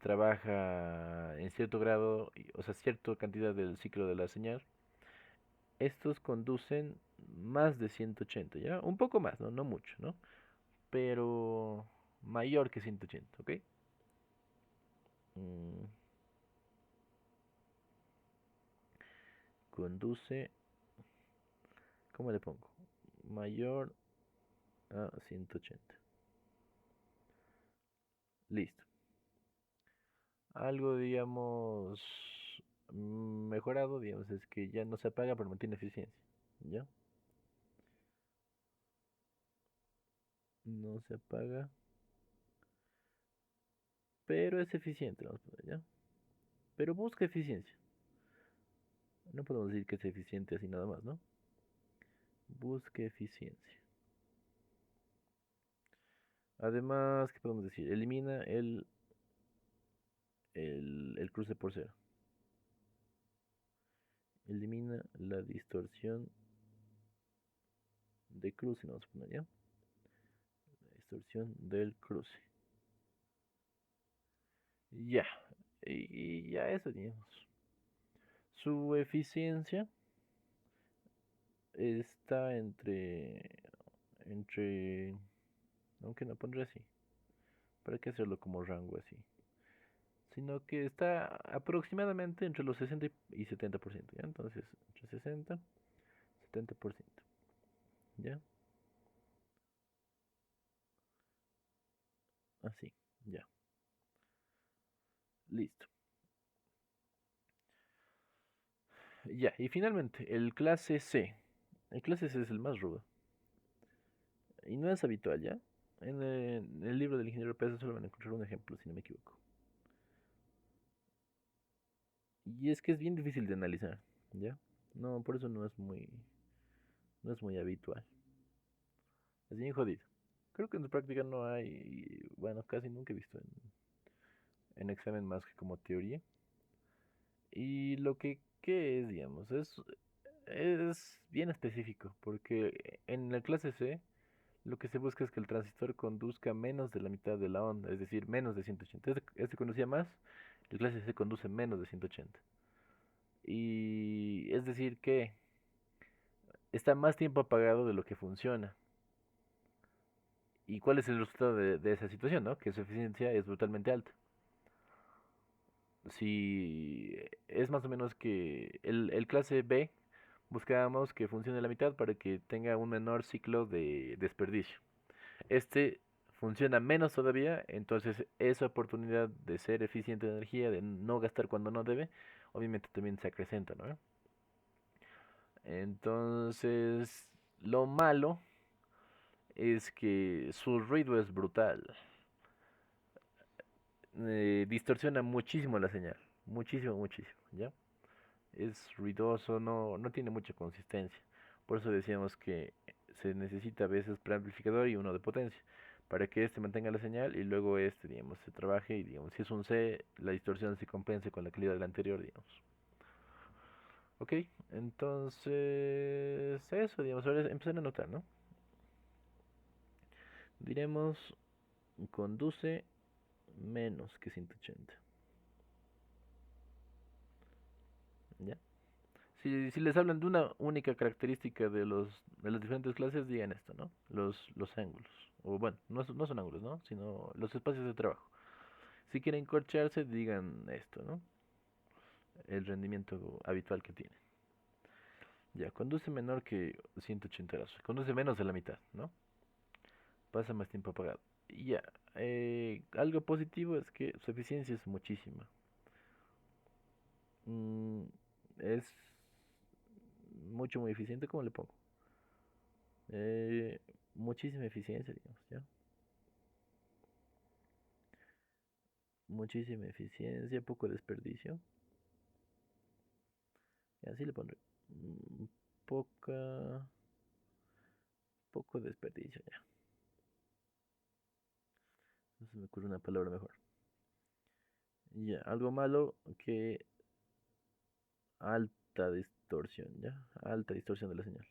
trabaja en cierto grado, o sea, cierta cantidad del ciclo de la señal. Estos conducen más de 180, ¿ya? Un poco más, ¿no? No mucho, ¿no? Pero mayor que 180, ¿ok? Mm, conduce, ¿cómo le pongo? Mayor a 180. Listo. Algo, digamos, mejorado, digamos, es que ya no se apaga, pero mantiene eficiencia. ¿Ya? No se apaga, pero es eficiente, vamos a poner, ¿ya? Pero busca eficiencia. No podemos decir que es eficiente así nada más, ¿no? Busque eficiencia. Además, ¿qué podemos decir? Elimina el cruce por cero. Elimina la distorsión de cruce, vamos a poner, ¿ya? La distorsión del cruce. Ya. Y ya eso, digamos. Su eficiencia está entre, aunque no pondré así, ¿para qué hacerlo como rango así? Sino que está aproximadamente entre los 60 y 70%, ¿ya? Entonces, entre 60 y 70%, ¿ya? Así, ya, listo. Ya, y finalmente, el clase C. El clase C es el más rudo. Y no es habitual, ¿ya? En el libro del ingeniero Pesa solo van a encontrar un ejemplo, si no me equivoco. Y es que es bien difícil de analizar, ¿ya? No, por eso no es muy habitual. Es bien jodido. Creo que en su práctica no hay, bueno, casi nunca he visto en examen más que como teoría. Y lo que es, digamos, es bien específico, porque en la clase C lo que se busca es que el transistor conduzca menos de la mitad de la onda, es decir, menos de 180. Este conducía más, el clase C conduce menos de 180. Y es decir que está más tiempo apagado de lo que funciona. ¿Y cuál es el resultado de esa situación, no? Que su eficiencia es brutalmente alta. Si es más o menos que el clase B buscábamos que funcione la mitad para que tenga un menor ciclo de desperdicio. Este funciona menos todavía, entonces esa oportunidad de ser eficiente de energía, de no gastar cuando no debe, obviamente también se acrecenta, ¿no? Entonces, lo malo es que su ruido es brutal. distorsiona muchísimo la señal, muchísimo, muchísimo, ¿ya? Es ruidoso, no tiene mucha consistencia. Por eso decíamos que se necesita a veces preamplificador y uno de potencia, para que este mantenga la señal y luego este, digamos, se trabaje y, digamos, si es un C, la distorsión se compense con la calidad del anterior, digamos. Ok, entonces eso, digamos, ahora empezar a notar, ¿no? Diremos conduce menos que 180, ¿ya? Si les hablan de una única característica de las diferentes clases, digan esto, ¿no? Los ángulos. O bueno, no son ángulos, ¿no? Sino los espacios de trabajo. Si quieren corcharse, digan esto, ¿no? El rendimiento habitual que tiene. Ya, conduce menor que 180 grados. Conduce menos de la mitad, ¿no? Pasa más tiempo apagado. Y ya, algo positivo es que su eficiencia es muchísima. Mm, es mucho, muy eficiente, ¿cómo le pongo? Eh, muchísima eficiencia, digamos, ¿ya? Muchísima eficiencia, poco desperdicio. Y así le pondré. Mm, poca, poco desperdicio, ya. No se me ocurre una palabra mejor. Ya, algo malo que alta distorsión, ¿ya? Alta distorsión de la señal.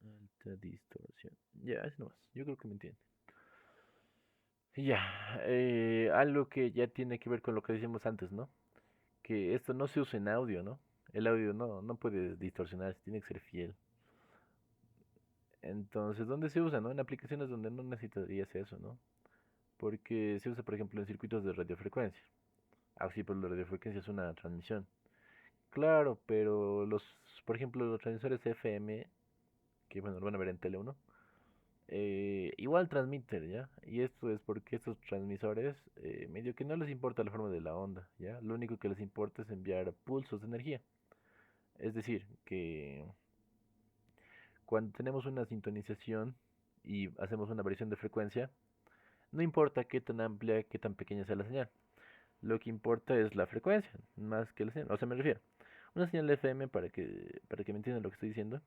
Alta distorsión. Ya, es nomás. Yo creo que me entiende. Ya, algo que ya tiene que ver con lo que decíamos antes, ¿no? Que esto no se usa en audio, ¿no? El audio no puede distorsionarse, tiene que ser fiel. Entonces, ¿dónde se usa, no? En aplicaciones donde no necesitarías eso, ¿no? Porque se usa, por ejemplo, en circuitos de radiofrecuencia. Ah, sí, pues la radiofrecuencia es una transmisión. Claro, pero por ejemplo, los transmisores FM, que bueno, lo van a ver en Tele 1, igual transmiten, ¿ya? Y esto es porque estos transmisores, medio que no les importa la forma de la onda, ¿ya? Lo único que les importa es enviar pulsos de energía. Es decir, que cuando tenemos una sintonización y hacemos una variación de frecuencia, no importa qué tan amplia, qué tan pequeña sea la señal. Lo que importa es la frecuencia, más que la señal. O sea, me refiero. Una señal FM, para que me entiendan lo que estoy diciendo,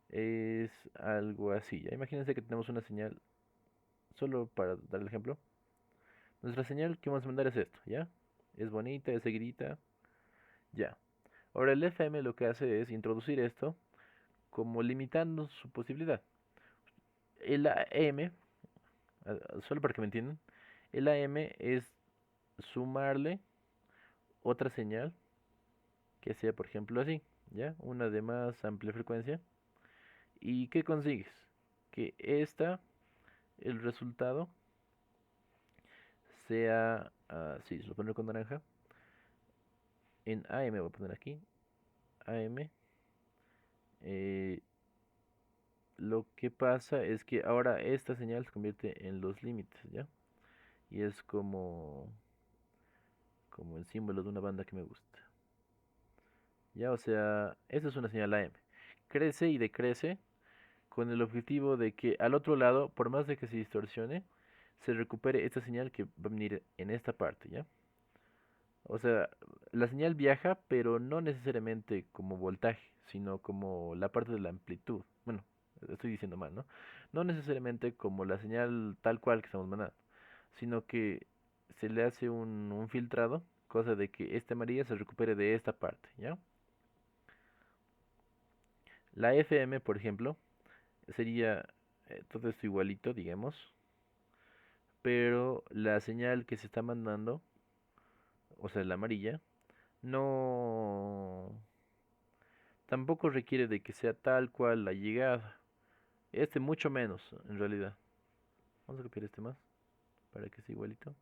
es algo así. ¿Ya? Imagínense que tenemos una señal, solo para dar el ejemplo. Nuestra señal que vamos a mandar es esto, ¿ya? Es bonita, es seguidita, ya. Ahora el FM lo que hace es introducir esto como limitando su posibilidad. El AM, solo para que me entiendan, el AM es sumarle otra señal que sea, por ejemplo, así, ¿ya? Una de más amplia frecuencia. ¿Y qué consigues? Que el resultado sea, sí, se lo pondré con naranja, en AM voy a poner aquí, AM, eh, lo que pasa es que ahora esta señal se convierte en los límites, ¿ya? Y es como el símbolo de una banda que me gusta. Ya, o sea, esta es una señal AM. Crece y decrece con el objetivo de que al otro lado, por más de que se distorsione, se recupere esta señal que va a venir en esta parte, ¿ya? O sea, la señal viaja, pero no necesariamente como voltaje, sino como la parte de la amplitud. Bueno, estoy diciendo mal, ¿no? No necesariamente como la señal tal cual que estamos mandando, sino que se le hace un filtrado, cosa de que esta amarilla se recupere de esta parte, ¿ya? La FM, por ejemplo, sería todo esto igualito, digamos, pero la señal que se está mandando, o sea, la amarilla, no tampoco requiere de que sea tal cual la llegada. Este mucho menos, en realidad. Vamos a copiar este más para que sea igualito.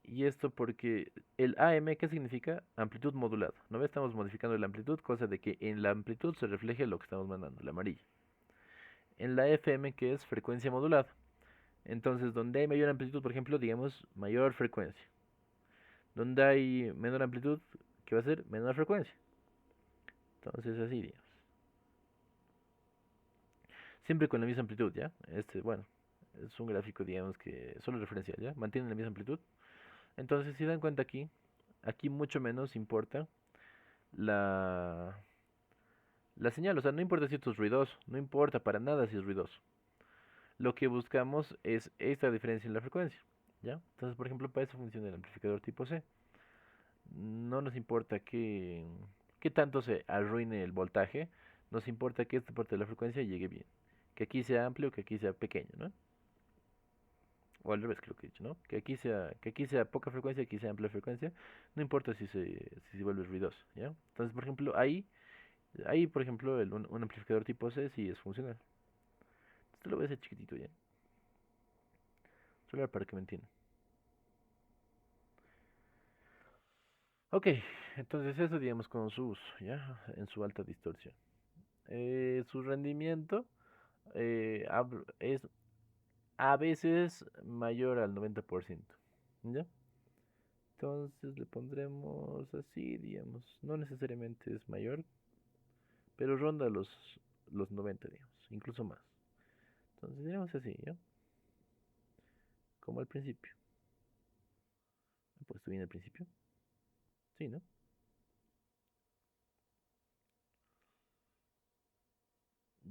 Y esto porque el AM, ¿qué significa? Amplitud modulada. ¿No? Estamos modificando la amplitud, cosa de que en la amplitud se refleje lo que estamos mandando, la amarilla. En la FM, que es frecuencia modulada. Entonces, donde hay mayor amplitud, por ejemplo, digamos mayor frecuencia. Donde hay menor amplitud, ¿qué va a ser? Menor frecuencia. Entonces, así, digamos. Siempre con la misma amplitud, ¿ya? Bueno. Es un gráfico, digamos, que solo referencial, ¿ya? Mantiene la misma amplitud. Entonces, si dan cuenta aquí mucho menos importa la, la señal. O sea, no importa si esto es ruidoso, no importa para nada si es ruidoso. Lo que buscamos es esta diferencia en la frecuencia, ¿ya? Entonces, por ejemplo, para eso funciona el amplificador tipo C. No nos importa qué tanto se arruine el voltaje, nos importa que esta parte de la frecuencia llegue bien. Que aquí sea amplio, que aquí sea pequeño, ¿no? O al revés, creo que he dicho, ¿no? Que aquí sea poca frecuencia, aquí sea amplia frecuencia, no importa si se vuelve ruidoso, ¿ya? Entonces, por ejemplo, ahí por ejemplo, un amplificador tipo C sí es funcional. Esto lo voy a hacer chiquitito, ¿ya? Solo para que me entiendan. Ok, entonces eso digamos con su uso, ¿ya? En su alta distorsión. Su rendimiento es a veces mayor al 90%, ¿ya? Entonces le pondremos así, digamos. No necesariamente es mayor, pero ronda los 90, digamos, incluso más. Entonces digamos así, ¿ya? Como al principio. ¿He puesto bien al principio? Sí, ¿no?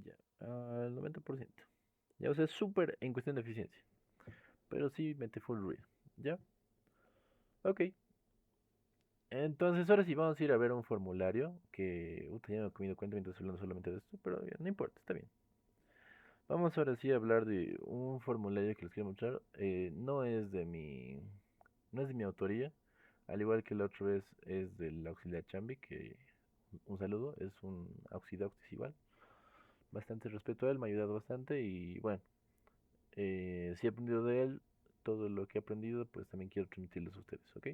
Ya, al 90%. Ya, o sea, es súper en cuestión de eficiencia, pero sí mete full ruido, ¿ya? Ok, entonces ahora sí vamos a ir a ver un formulario que, ya me he comido cuenta mientras hablando solamente de esto, pero no importa, está bien. Vamos ahora sí a hablar de un formulario que les quiero mostrar. No es de mi autoría, al igual que la otra vez es del auxiliar Chambi, que un saludo, es un auxidauctis igual. Bastante respeto a él, me ha ayudado bastante y bueno, si he aprendido de él, todo lo que he aprendido, pues también quiero transmitirles a ustedes, ¿ok?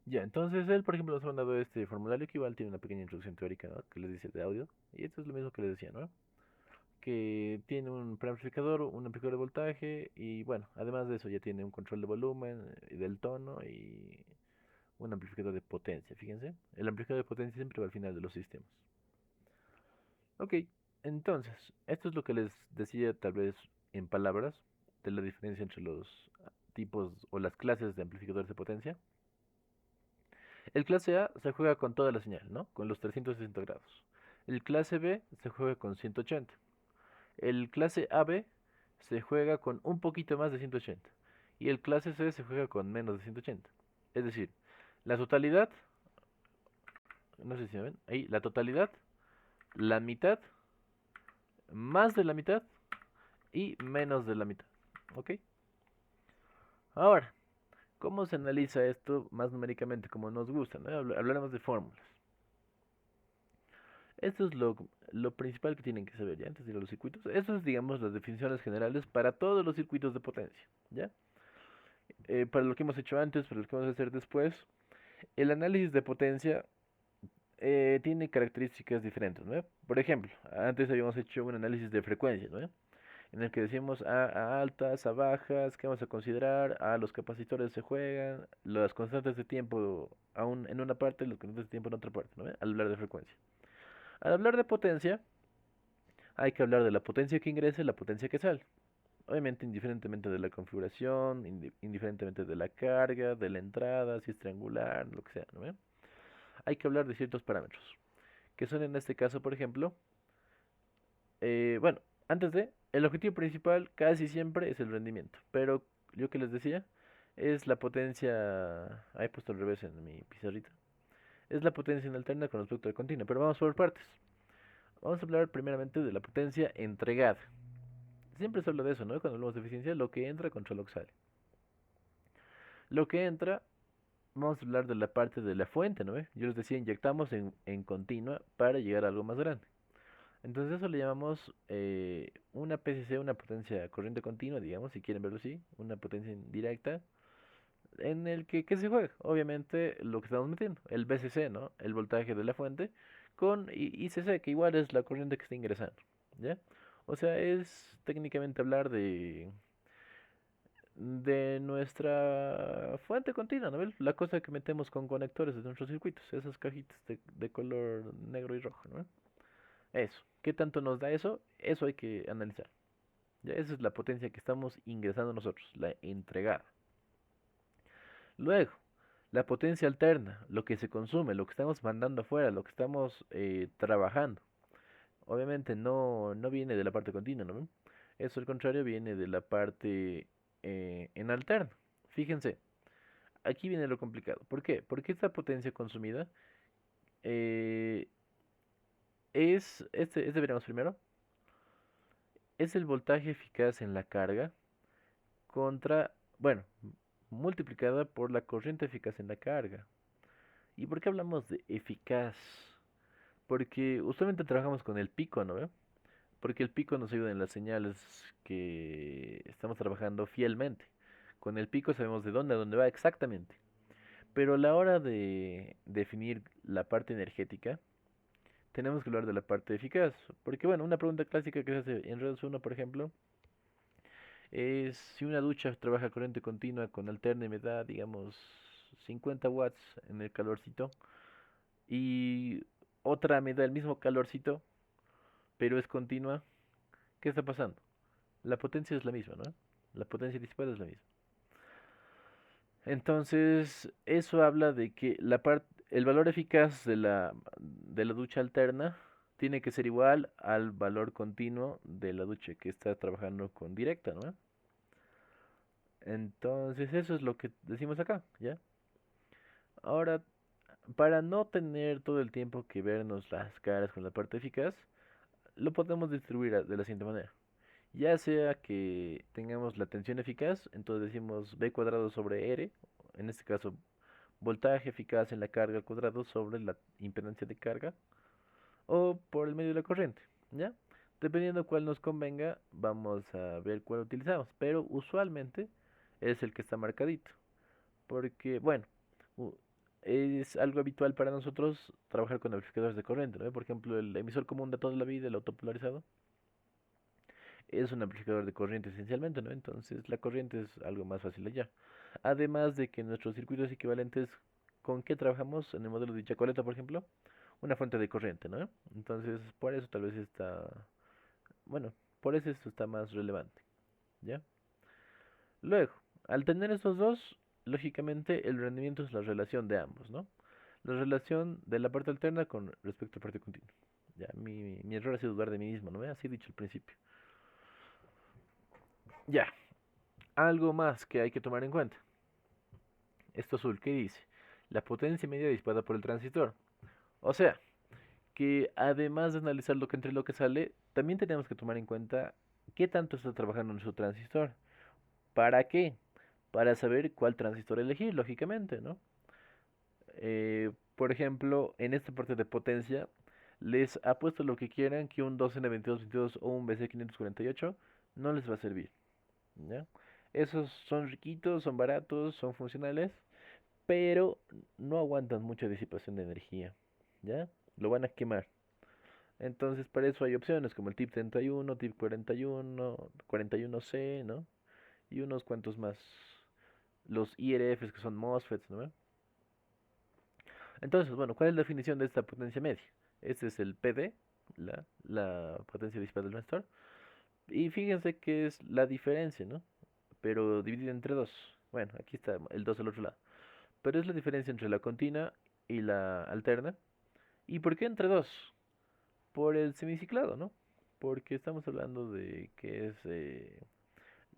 Ya, entonces él, por ejemplo, nos ha mandado este formulario que igual tiene una pequeña introducción teórica, ¿no? Que les dice de audio. Y esto es lo mismo que les decía, ¿no? Que tiene un preamplificador, un amplificador de voltaje y bueno, además de eso ya tiene un control de volumen y del tono y un amplificador de potencia, fíjense. El amplificador de potencia siempre va al final de los sistemas. Ok, entonces, esto es lo que les decía tal vez en palabras de la diferencia entre los tipos o las clases de amplificadores de potencia. El clase A se juega con toda la señal, ¿no? Con los 360 grados. El clase B se juega con 180. El clase AB se juega con un poquito más de 180. Y el clase C se juega con menos de 180. Es decir, la totalidad, no sé si me ven, ahí, la totalidad, la mitad, más de la mitad y menos de la mitad. ¿Ok? Ahora, ¿cómo se analiza esto más numéricamente como nos gusta? ¿No? Hablaremos de fórmulas. Esto es lo principal que tienen que saber ya antes de ir a los circuitos. Estas es, digamos, las definiciones generales para todos los circuitos de potencia. ¿Ya? Para lo que hemos hecho antes, para lo que vamos a hacer después, el análisis de potencia tiene características diferentes, ¿no? Por ejemplo, antes habíamos hecho un análisis de frecuencias, ¿no? En el que decíamos a altas, a bajas, qué vamos a considerar, a los capacitores se juegan, las constantes de tiempo aún en una parte, los constantes de tiempo en otra parte, ¿no? Al hablar de frecuencia. Al hablar de potencia, hay que hablar de la potencia que ingresa y la potencia que sale. Obviamente, indiferentemente de la configuración, indiferentemente de la carga, de la entrada, si es triangular, lo que sea, ¿no? Hay que hablar de ciertos parámetros, que son en este caso, por ejemplo, bueno, el objetivo principal casi siempre es el rendimiento, pero yo que les decía, es la potencia, he puesto al revés en mi pizarrita, es la potencia en alterna con respecto al continuo, pero vamos por partes. Vamos a hablar primeramente de la potencia entregada. Siempre se habla de eso, ¿no? Cuando hablamos de eficiencia, lo que entra contra lo que sale. Lo que entra, vamos a hablar de la parte de la fuente, ¿no? Yo les decía, inyectamos en continua para llegar a algo más grande. Entonces eso le llamamos una PCC, una potencia corriente continua, digamos, si quieren verlo así, una potencia indirecta, en el que ¿qué se juega? Obviamente lo que estamos metiendo, el VCC, ¿no? El voltaje de la fuente, con ICC, que igual es la corriente que está ingresando, ¿ya? O sea, es técnicamente hablar de nuestra fuente continua, ¿no? La cosa que metemos con conectores de nuestros circuitos, esas cajitas de color negro y rojo, ¿no? Eso. ¿Qué tanto nos da eso? Eso hay que analizar. Ya esa es la potencia que estamos ingresando nosotros, la entregada. Luego, la potencia alterna, lo que se consume, lo que estamos mandando afuera, lo que estamos trabajando. Obviamente no viene de la parte continua, ¿no? Eso al contrario viene de la parte en alterno. Fíjense, aquí viene lo complicado. ¿Por qué? Porque esta potencia consumida eh, este veremos primero, es el voltaje eficaz en la carga contra, bueno, multiplicada por la corriente eficaz en la carga. ¿Y por qué hablamos de eficaz? Porque usualmente trabajamos con el pico, ¿no ve? Porque el pico nos ayuda en las señales que estamos trabajando fielmente. Con el pico sabemos de dónde a dónde va exactamente. Pero a la hora de definir la parte energética, tenemos que hablar de la parte eficaz. Porque, bueno, una pregunta clásica que se hace en Redos 1, por ejemplo, es si una ducha trabaja a corriente continua con alterna y me da, digamos, 50 watts en el calorcito y otra me da el mismo calorcito, pero es continua, ¿qué está pasando? La potencia es la misma, ¿no? La potencia disipada es la misma. Entonces, eso habla de que el valor eficaz de la ducha alterna tiene que ser igual al valor continuo de la ducha que está trabajando con directa, ¿no? Entonces, eso es lo que decimos acá, ¿ya? Ahora, para no tener todo el tiempo que vernos las caras con la parte eficaz, lo podemos distribuir de la siguiente manera. Ya sea que tengamos la tensión eficaz, entonces decimos B cuadrado sobre R, en este caso voltaje eficaz en la carga al cuadrado sobre la impedancia de carga, o por el medio de la corriente, ¿ya? Dependiendo cuál nos convenga, vamos a ver cuál utilizamos, pero usualmente es el que está marcadito, porque, bueno, u- es algo habitual para nosotros trabajar con amplificadores de corriente, ¿no? Por ejemplo, el emisor común de toda la vida, el autopolarizado, es un amplificador de corriente esencialmente, ¿no? Entonces la corriente es algo más fácil allá. Además de que nuestros circuitos equivalentes, ¿con qué trabajamos? En el modelo de Chacoleta, por ejemplo, una fuente de corriente, ¿no? Entonces, por eso tal vez está, bueno, por eso esto está más relevante, ¿ya? Luego, al tener estos dos, lógicamente el rendimiento es la relación de ambos, ¿no? La relación de la parte alterna con respecto a la parte continua. Ya, mi error ha sido dudar de mí mismo, ¿no? Así he dicho al principio. Ya, algo más que hay que tomar en cuenta. Esto azul, ¿qué dice? La potencia media disipada por el transistor. O sea, que además de analizar lo que entra y lo que sale, también tenemos que tomar en cuenta qué tanto está trabajando nuestro transistor. ¿Para qué? Para saber cuál transistor elegir, lógicamente, ¿no? Por ejemplo, en esta parte de potencia, les apuesto lo que quieran que un 2N2222 o un BC548 no les va a servir, ¿ya? Esos son riquitos, son baratos, son funcionales, pero no aguantan mucha disipación de energía, ¿ya? Lo van a quemar. Entonces, para eso hay opciones como el TIP 31, TIP 41, 41C, ¿no? Y unos cuantos más. Los IRFs que son MOSFETs, ¿no? Entonces, bueno, ¿cuál es la definición de esta potencia media? Este es el PD, la potencia disipada del transistor. Y fíjense que es la diferencia, ¿no? Pero dividida entre dos. Bueno, aquí está el 2 al otro lado. Pero es la diferencia entre la continua y la alterna. ¿Y por qué entre dos? Por el semiciclado, ¿no? Porque estamos hablando de que es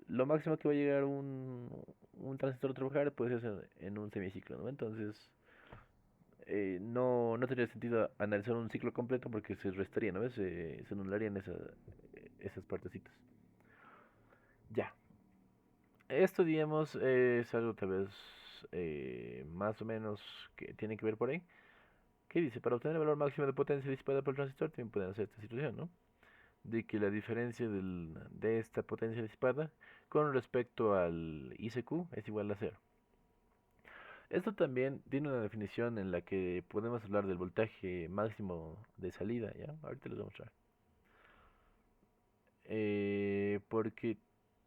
lo máximo que va a llegar un transistor a trabajar puede ser en un semiciclo, ¿no? Entonces, no tendría sentido analizar un ciclo completo porque se restaría, ¿no? Se anularían esas partecitas. Ya. Esto, digamos, es algo tal vez más o menos que tiene que ver por ahí. ¿Qué dice? Para obtener el valor máximo de potencia disipada por el transistor, también pueden hacer esta situación, ¿no? De que la diferencia de esta potencia disipada con respecto al ICQ es igual a cero. Esto también tiene una definición en la que podemos hablar del voltaje máximo de salida, ¿ya? Ahorita les voy a mostrar. Porque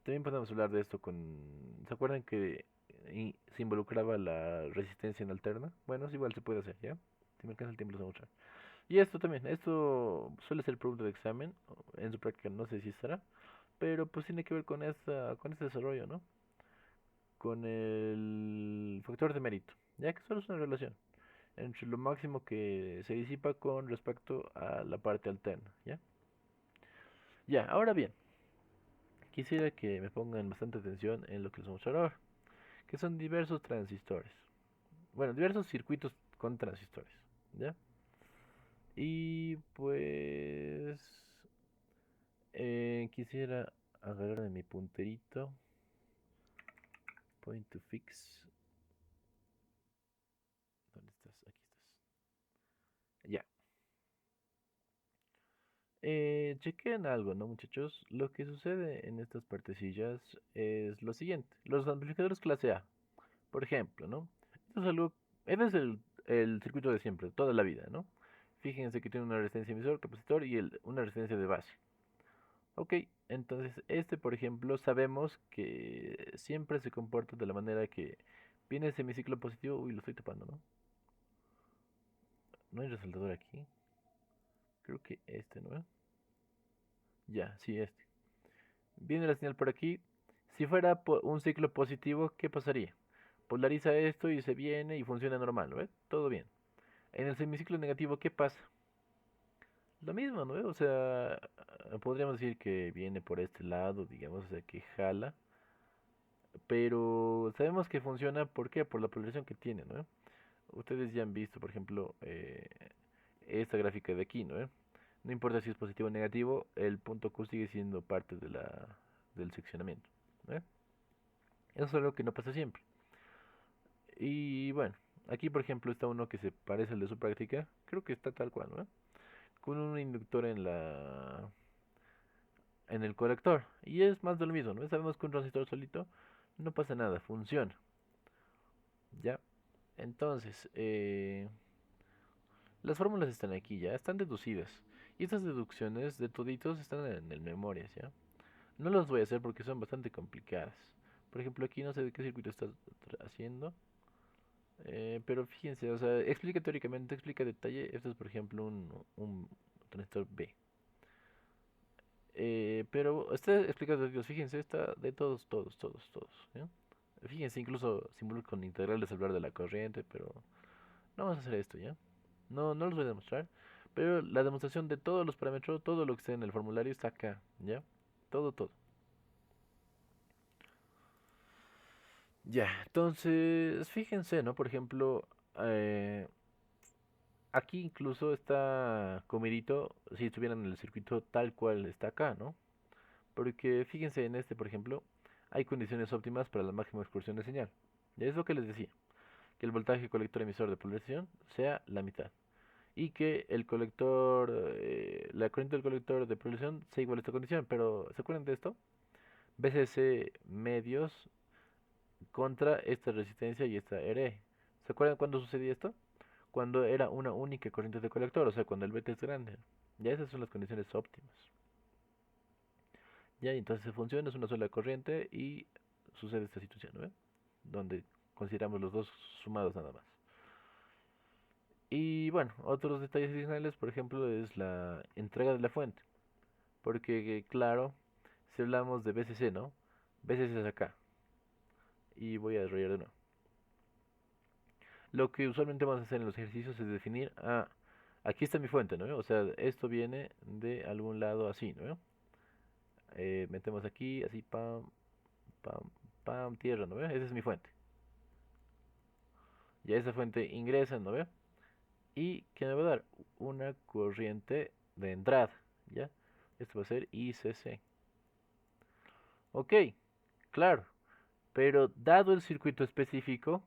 también podemos hablar de esto con... ¿Se acuerdan que se involucraba la resistencia en alterna? Bueno, es igual se puede hacer, ¿ya? Si me alcanza el tiempo les voy a mostrar. Y esto también, esto suele ser pregunta de examen, en su práctica no sé si estará, pero pues tiene que ver con este desarrollo, ¿no? Con el factor de mérito, ya que solo es una relación entre lo máximo que se disipa con respecto a la parte alterna, ¿ya? Ya, ahora bien, quisiera que me pongan bastante atención en lo que les voy a mostrar ahora, que son diversos transistores. Bueno, diversos circuitos con transistores, ¿ya? Y pues quisiera agarrar de mi punterito, point to fix. ¿Dónde estás? Aquí estás. Ya. Chequen algo, ¿no, muchachos? Lo que sucede en estas partecillas es lo siguiente. Los amplificadores clase A, por ejemplo, ¿no? Esto es algo, este es el circuito de siempre, toda la vida, ¿no? Fíjense que tiene una resistencia emisor, capacitor y una resistencia de base. Ok, entonces este, por ejemplo, sabemos que siempre se comporta de la manera que viene semiciclo positivo. Uy, lo estoy tapando, ¿no? No hay resaltador aquí. Creo que este, ¿no? Ya, sí, este. Viene la señal por aquí. Si fuera un ciclo positivo, ¿qué pasaría? Polariza esto y se viene y funciona normal, ¿no? Todo bien. En el semiciclo negativo, ¿qué pasa? Lo mismo, ¿no? O sea, podríamos decir que viene por este lado, digamos, o sea, que jala, pero sabemos que funciona, ¿por qué? Por la polarización que tiene, ¿no? Ustedes ya han visto, por ejemplo, esta gráfica de aquí, ¿no? No importa si es positivo o negativo, el punto Q sigue siendo parte del seccionamiento, ¿no? Eso es algo que no pasa siempre. Y bueno, aquí por ejemplo está uno que se parece al de su práctica, creo que está tal cual, ¿no? Con un inductor en el colector. Y es más de lo mismo, ¿no? Sabemos que un transistor solito no pasa nada, funciona. ¿Ya? Entonces, las fórmulas están aquí, ¿ya? Están deducidas. Y estas deducciones de toditos están en el memorias, ¿ya? No las voy a hacer porque son bastante complicadas. Por ejemplo, aquí no sé de qué circuito estás haciendo. Pero fíjense, o sea, explica teóricamente, explica detalle. Esto es, por ejemplo, un transistor B. Pero está explicado, Dios, fíjense, está de todos, ¿ya? Fíjense, incluso símbolos con integrales hablar de la corriente, pero no vamos a hacer esto, ¿ya? No, no los voy a demostrar, pero la demostración de todos los parámetros, todo lo que está en el formulario está acá, ¿ya? Todo. Ya, entonces, fíjense, ¿no? Por ejemplo, eh, aquí incluso está comidito si estuvieran en el circuito tal cual está acá, ¿no? Porque fíjense en este, por ejemplo, hay condiciones óptimas para la máxima expulsión de señal. Ya es lo que les decía, que el voltaje colector emisor de polarización sea la mitad. Y que el colector, la corriente del colector de polarización sea igual a esta condición. Pero, ¿se acuerdan de esto? BCC medios contra esta resistencia y esta RE. ¿Se acuerdan cuándo sucedía esto? Cuando era una única corriente de colector, o sea, cuando el beta es grande. Ya esas son las condiciones óptimas. Ya, y entonces se funciona, es una sola corriente y sucede esta situación, ¿no? Donde consideramos los dos sumados nada más. Y bueno, otros detalles adicionales, por ejemplo, es la entrega de la fuente. Porque, claro, si hablamos de BCC, ¿no? BCC es acá. Y voy a desarrollar de nuevo. Lo que usualmente vamos a hacer en los ejercicios es definir, aquí está mi fuente, ¿no? O sea, esto viene de algún lado así, ¿no? Metemos aquí, así, pam, pam, pam, tierra, ¿no? Esa es mi fuente. Ya esa fuente ingresa, ¿no ve? Y que me va a dar una corriente de entrada, ¿ya? Esto va a ser ICC. Ok, claro, pero dado el circuito específico,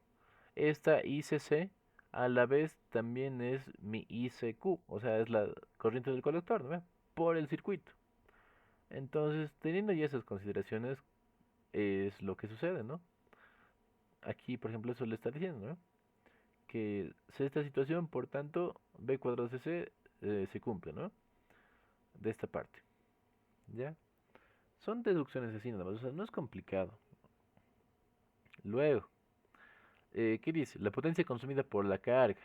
esta ICC a la vez también es mi ICQ, o sea, es la corriente del colector, ¿no ve? Por el circuito. Entonces, teniendo ya esas consideraciones, es lo que sucede, ¿no? Aquí, por ejemplo, eso le está diciendo, ¿no? Que si esta situación, por tanto, B cuadrado CC se cumple, ¿no? De esta parte, ¿ya? Son deducciones así nada más, o sea, no es complicado. Luego, ¿qué dice? La potencia consumida por la carga.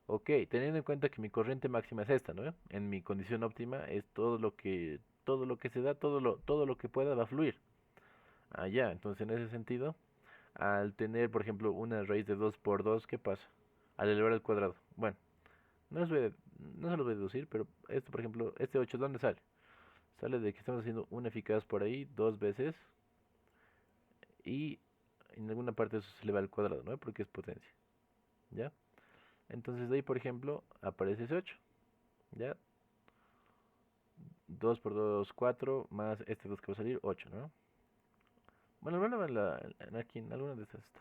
Ok, teniendo en cuenta que mi corriente máxima es esta, ¿no? En mi condición óptima es todo lo que todo lo que se da, todo lo que pueda va a fluir. Ya, entonces en ese sentido, al tener, por ejemplo, una raíz de 2 por 2, ¿qué pasa? Al elevar al cuadrado. Bueno, no, no se los voy a deducir, pero esto, por ejemplo, este 8, ¿dónde sale? Sale de que estamos haciendo una eficaz por ahí dos veces y en alguna parte eso se eleva al cuadrado, ¿no? Porque es potencia, ¿ya? Entonces de ahí, por ejemplo, aparece ese 8, ¿ya? 2 por 2, 4, más este 2 que va a salir, 8, ¿no? Bueno, aquí en alguna de estas está.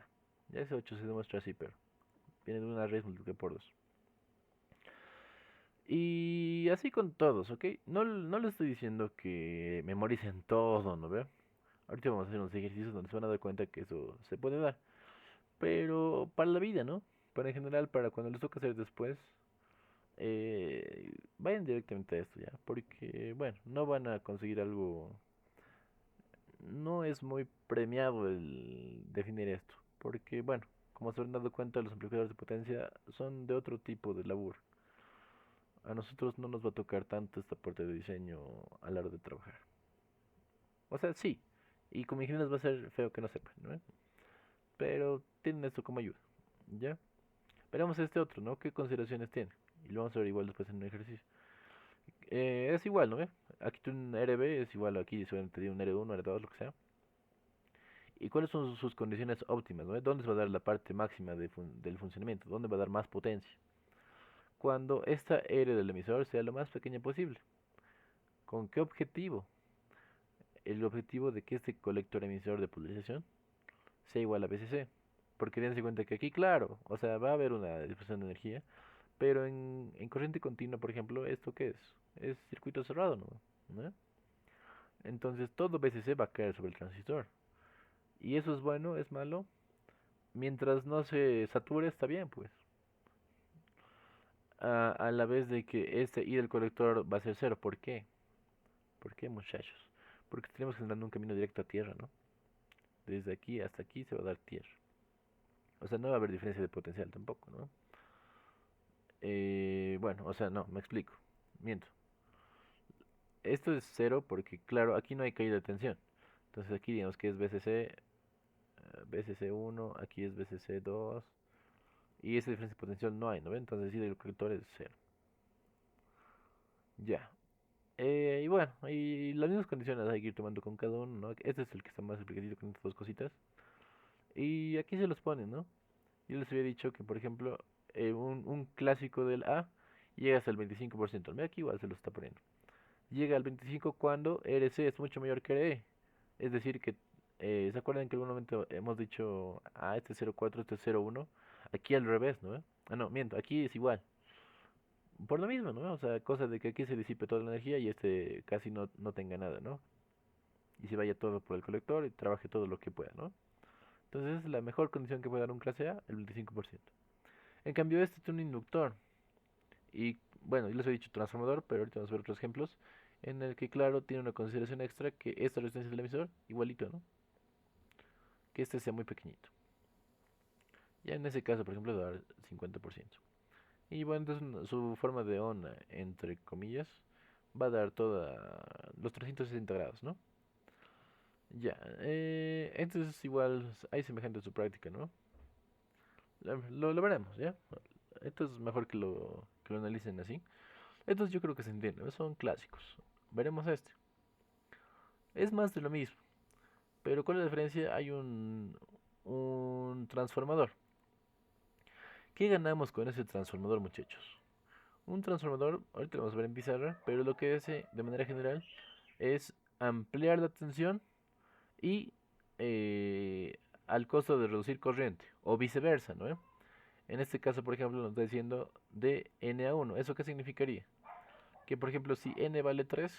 Ya ese 8 se demuestra así, pero viene de una raíz multiplicada por 2. Y así con todos, ¿ok? No les estoy diciendo que memoricen todo, ¿no ve? Ahorita vamos a hacer unos ejercicios donde se van a dar cuenta que eso se puede dar. Pero para la vida, ¿no? Para en general, para cuando les toca hacer después, vayan directamente a esto ya. Porque, bueno, no van a conseguir algo. No es muy premiado el definir esto. Porque, bueno, como se han dado cuenta, los amplificadores de potencia son de otro tipo de labor. A nosotros no nos va a tocar tanto esta parte de diseño a la hora de trabajar. O sea, sí. Y como ingenieros va a ser feo que no sepan, ¿no? Pero tienen esto como ayuda. ¿Ya? Veremos este otro, ¿no? ¿Qué consideraciones tiene? Y lo vamos a ver igual después en un ejercicio. Es igual, ¿no? Aquí tiene un RB, es igual aquí, seguramente tiene un R1, R2, lo que sea. ¿Y cuáles son sus condiciones óptimas, ¿no? ¿Dónde se va a dar la parte máxima del funcionamiento? ¿Dónde va a dar más potencia? Cuando esta R del emisor sea lo más pequeña posible. ¿Con qué objetivo? El objetivo de que este colector emisor de polarización sea igual a BCC. Porque dense cuenta que aquí, claro, o sea, va a haber una dispersión de energía, pero en corriente continua, por ejemplo, ¿esto qué es? Es circuito cerrado, ¿no? ¿No? Entonces todo BCC va a caer sobre el transistor. Y eso es bueno, es malo. Mientras no se sature, está bien, pues. A la vez de que este I del colector va a ser cero. ¿Por qué? ¿Por qué, muchachos? Porque tenemos generando un camino directo a tierra, ¿no? Desde aquí hasta aquí se va a dar tierra. O sea, no va a haber diferencia de potencial tampoco, ¿no? Bueno, o sea, no, me explico. Miento. Esto es cero porque, claro, aquí no hay caída de tensión. Entonces aquí digamos que es BCC, BCC1, aquí es BCC2. Y esa diferencia de potencial no hay, ¿no ven? Entonces sí, el colector es cero. Ya. Y bueno, y las mismas condiciones hay que ir tomando con cada uno, ¿no? Este es el que está más explicativo con estas dos cositas. Y aquí se los ponen, ¿no? Yo les había dicho que, por ejemplo, un clásico del A llega hasta el 25%. Mira, aquí igual se lo está poniendo. Llega al 25 cuando RC es mucho mayor que RE. Es decir, que ¿se acuerdan que en algún momento hemos dicho, este es 0,4, este es 0,1? Aquí al revés, ¿no? No, miento, aquí es igual. Por lo mismo, ¿no? O sea, cosa de que aquí se disipe toda la energía y este casi no tenga nada, ¿no? Y se vaya todo por el colector y trabaje todo lo que pueda, ¿no? Entonces es la mejor condición que puede dar un clase A, el 25%. En cambio, este es un inductor. Y bueno, yo les he dicho transformador, pero ahorita vamos a ver otros ejemplos. En el que, claro, tiene una consideración extra que esta resistencia del emisor, igualito, ¿no? Que este sea muy pequeñito. Ya en ese caso, por ejemplo, va a dar 50%. Y bueno, entonces su forma de onda, entre comillas, va a dar toda los 360 grados, ¿no? Ya, entonces igual hay semejante a su práctica, ¿no? Lo veremos, ¿ya? Esto es mejor que lo analicen así. Estos yo creo que se entienden, son clásicos. Veremos este. Es más de lo mismo, pero ¿cuál es la diferencia? Hay un transformador. ¿Qué ganamos con ese transformador, muchachos? Un transformador, ahorita lo vamos a ver en pizarra, pero lo que hace de manera general es ampliar la tensión y al costo de reducir corriente, o viceversa, ¿no? En este caso, por ejemplo, nos está diciendo de n a 1. ¿Eso qué significaría? Que, por ejemplo, si n vale 3,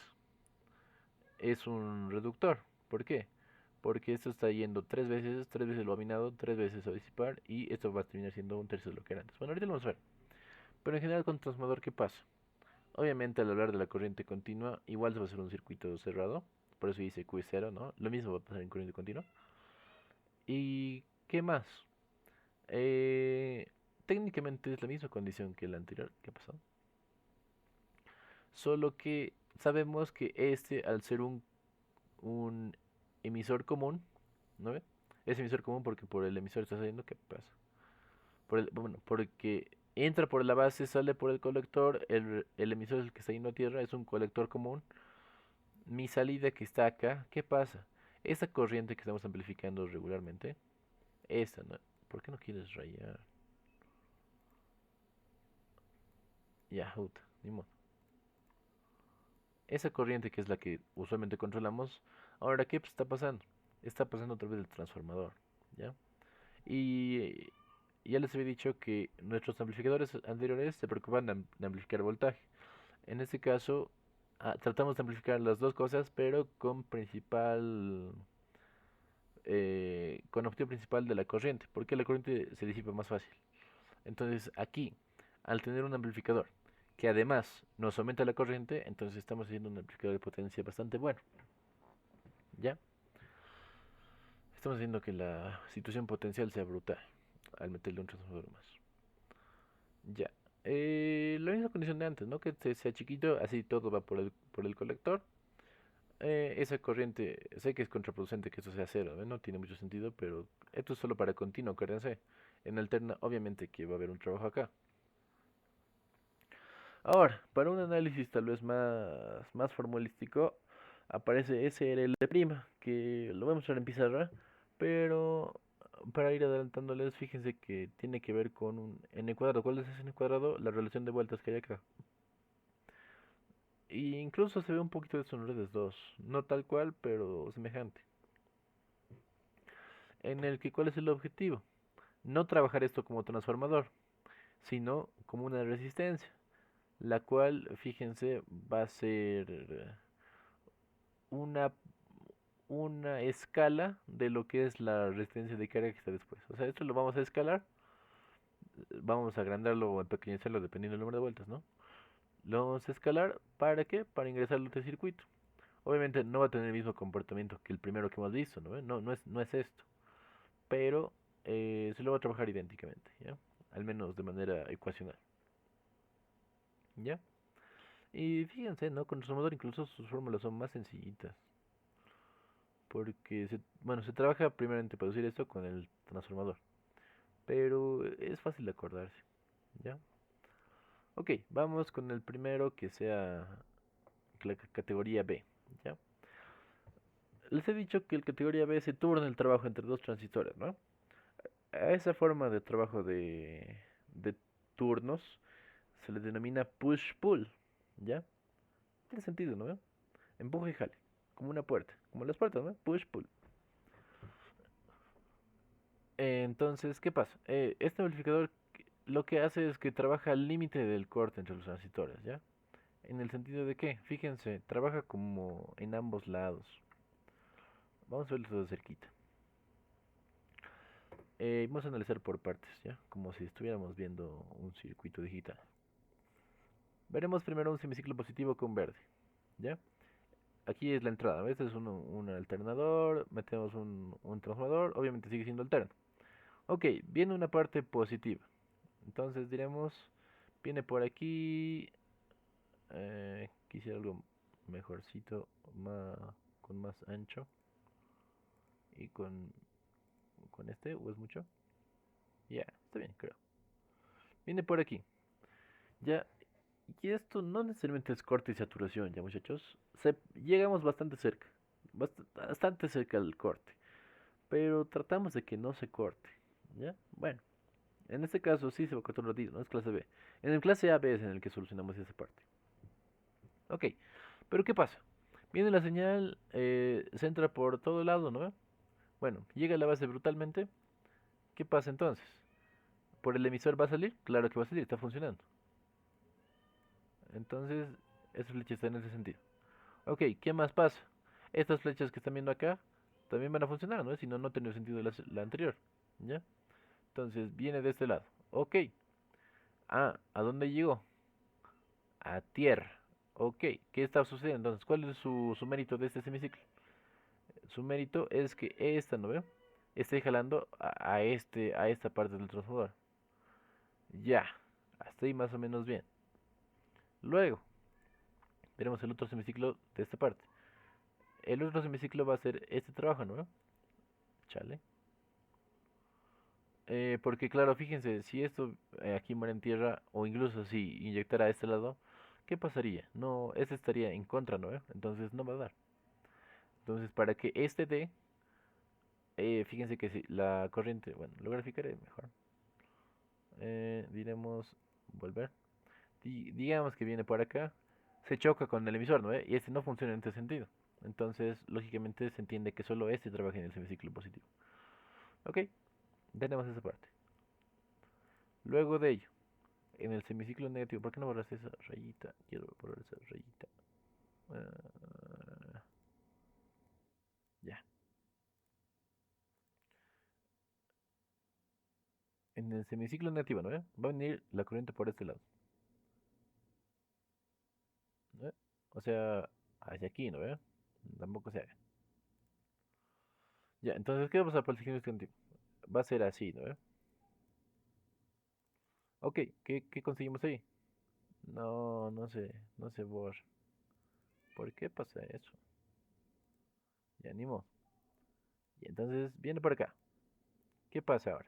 es un reductor. ¿Por qué? Porque esto está yendo tres veces lo abominado, tres veces a disipar, y esto va a terminar siendo un tercio de lo que era antes. Bueno, ahorita lo vamos a ver. Pero en general con transformador, ¿qué pasa? Obviamente al hablar de la corriente continua, igual se va a hacer un circuito cerrado, por eso dice Q es cero, ¿no? Lo mismo va a pasar en corriente continua. ¿Y qué más? Eh, Técnicamente es la misma condición que la anterior. ¿Qué ha pasado? Solo que sabemos que este, al ser un emisor común, ¿no ve? Es emisor común porque por el emisor está saliendo, ¿qué pasa? Bueno, porque entra por la base, sale por el colector, el emisor es el que está yendo a tierra, es un colector común. Mi salida que está acá, ¿qué pasa? Esa corriente que estamos amplificando regularmente, esta, ¿no? ¿Por qué no quieres rayar? Ya, puta, ni modo. Esa corriente que es la que usualmente controlamos, ahora, ¿qué está pasando? Está pasando a través del transformador, ¿ya? Y ya les había dicho que nuestros amplificadores anteriores se preocupan de amplificar voltaje. En este caso, tratamos de amplificar las dos cosas, pero con objetivo principal de la corriente, porque la corriente se disipa más fácil. Entonces, aquí, al tener un amplificador que además nos aumenta la corriente, entonces estamos haciendo un amplificador de potencia bastante bueno, ¿ya? Estamos haciendo que la situación potencial sea brutal al meterle un transformador más. Ya. La misma condición de antes, ¿no? Que sea chiquito, así todo va por el colector. Esa corriente, sé que es contraproducente que esto sea cero, ¿no? No tiene mucho sentido, pero esto es solo para continuo, acuérdense. En alterna, obviamente que va a haber un trabajo acá. Ahora, para un análisis tal vez más formulístico, aparece SRL', que lo voy a mostrar en pizarra, pero para ir adelantándoles, fíjense que tiene que ver con un n cuadrado. ¿Cuál es ese n cuadrado? La relación de vueltas que hay acá. Y incluso se ve un poquito de eso en redes 2, no tal cual, pero semejante. En el que, ¿cuál es el objetivo? No trabajar esto como transformador, sino como una resistencia, la cual, fíjense, va a ser una, una escala de lo que es la resistencia de carga que está después. O sea, esto lo vamos a escalar, vamos a agrandarlo o empequeñecerlo dependiendo del número de vueltas, ¿no? Lo vamos a escalar, ¿para qué? Para ingresarlo a este circuito. Obviamente no va a tener el mismo comportamiento que el primero que hemos visto, ¿no? No es esto, pero se lo va a trabajar idénticamente, ¿ya? Al menos de manera ecuacional, ¿ya? Y fíjense, ¿no? Con transformador incluso sus fórmulas son más sencillitas. Porque, bueno, se trabaja primeramente para producir esto con el transformador. Pero es fácil de acordarse, ¿ya? Ok, vamos con el primero que sea la categoría B, ¿ya? Les he dicho que el categoría B se turna el trabajo entre dos transistores, ¿no? A esa forma de trabajo de turnos se le denomina push-pull, ¿ya? Tiene sentido, ¿no? Empuje y jale, como una puerta, como las puertas, ¿no? Push-pull. Entonces, ¿qué pasa? Este amplificador lo que hace es que trabaja al límite del corte entre los transistores, ¿ya? En el sentido de que, fíjense, trabaja como en ambos lados. Vamos a verlo de cerquita. Vamos a analizar por partes, ¿ya? Como si estuviéramos viendo un circuito digital. Veremos primero un semiciclo positivo con verde, ¿ya? Aquí es la entrada, ¿ves? Este es un alternador, metemos un transformador, obviamente sigue siendo alterno. Ok, viene una parte positiva. Entonces diremos, viene por aquí, quisiera algo mejorcito, con más ancho y con este, ¿o es mucho? Ya, está bien, creo. Viene por aquí, ya, y esto no necesariamente es corte y saturación, ya muchachos. Llegamos bastante cerca, bastante cerca del corte, pero tratamos de que no se corte, ¿ya? Bueno, en este caso sí se va a cortar un ratito, no es clase B. En el clase A, B es en el que solucionamos esa parte. Ok, pero ¿qué pasa? Viene la señal, se entra por todo lado, ¿no? Bueno, llega a la base brutalmente. ¿Qué pasa entonces? ¿Por el emisor va a salir? Claro que va a salir, está funcionando. Entonces, esa flecha está en ese sentido. Ok, ¿qué más pasa? Estas flechas que están viendo acá también van a funcionar, ¿no? Si no, no tiene sentido la anterior. ¿Ya? Entonces, viene de este lado. Ok. ¿A dónde llegó? A tierra. Ok, ¿qué está sucediendo entonces? ¿Cuál es su mérito de este semiciclo? Su mérito es que esta, ¿no veo? Esté jalando a esta parte del transformador. Ya, hasta ahí más o menos bien. Luego, veremos el otro semiciclo de esta parte. El otro semiciclo va a ser este trabajo, ¿no? Chale. Porque claro, fíjense, si esto aquí muere en tierra, o incluso si inyectara a este lado, ¿qué pasaría? No, este estaría en contra, ¿no? Entonces no va a dar. Entonces, para que este dé, fíjense que si la corriente, bueno, lo graficaré mejor. Diremos volver. Digamos que viene por acá, se choca con el emisor, ¿no? Y este no funciona en este sentido. Entonces, lógicamente se entiende que solo este trabaja en el semiciclo positivo. Ok, tenemos esa parte. Luego de ello, en el semiciclo negativo, ¿por qué no borras esa rayita? Quiero borrar esa rayita. Ah, ya. En el semiciclo negativo, ¿no? Va a venir la corriente por este lado. ¿No? O sea, hacia aquí, ¿no? Tampoco se haga. Ya, entonces, ¿qué va a pasar por el semiciclo negativo? Va a ser así, ¿no? Ok, ¿qué conseguimos ahí? No, no se borra. ¿Por qué pasa eso? Ya ni modo. Y entonces viene por acá. ¿Qué pasa ahora?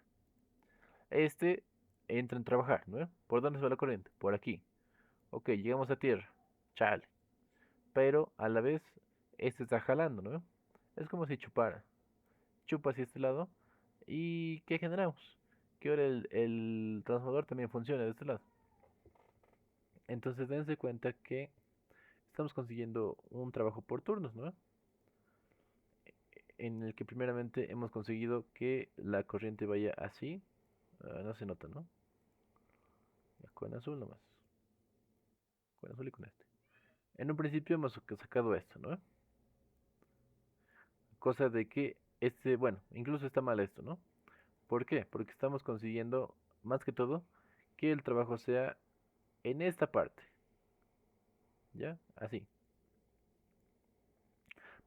Este entra en trabajar, ¿no? ¿Por dónde se va la corriente? Por aquí. Ok, llegamos a tierra. Chale. Pero a la vez, este está jalando, ¿no? Es como si chupara. Chupa hacia este lado. ¿Y qué generamos? Que ahora el transformador también funciona de este lado. Entonces dense cuenta que estamos consiguiendo un trabajo por turnos, ¿no? En el que primeramente hemos conseguido que la corriente vaya así. No se nota, ¿no? Ya, con azul nomás. Con azul y con este. En un principio hemos sacado esto, ¿no? Cosa de que este, bueno, incluso está mal esto, ¿no? ¿Por qué? Porque estamos consiguiendo, más que todo, que el trabajo sea en esta parte. ¿Ya? Así.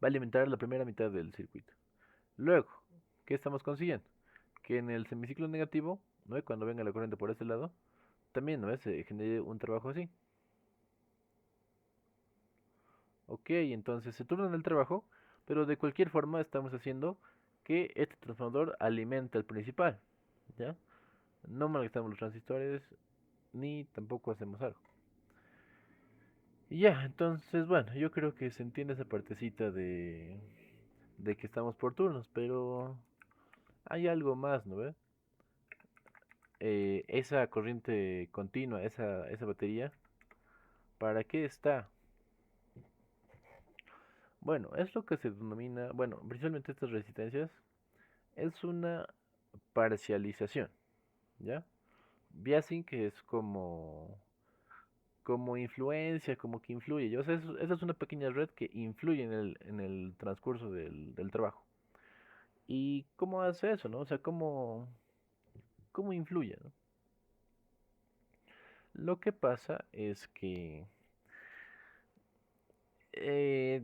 Va a alimentar la primera mitad del circuito. Luego, ¿qué estamos consiguiendo? Que en el semiciclo negativo, ¿no? Cuando venga la corriente por este lado, también, ¿no? Se genere un trabajo así. Ok, entonces se turnan el trabajo, pero de cualquier forma estamos haciendo que este transformador alimente al principal, ¿ya? No malgastamos los transistores, ni tampoco hacemos algo. Y ya, entonces, bueno, yo creo que se entiende esa partecita de que estamos por turnos, pero hay algo más, ¿no ve? Esa corriente continua, esa batería, ¿para qué está? Bueno, es lo que se denomina, bueno, principalmente estas resistencias, es una parcialización, ¿ya? Biasing, que es como influencia, como que influye. Yo sé, esa es una pequeña red que influye en el transcurso del trabajo. ¿Y cómo hace eso, no? O sea, ¿cómo influye, no? Lo que pasa es que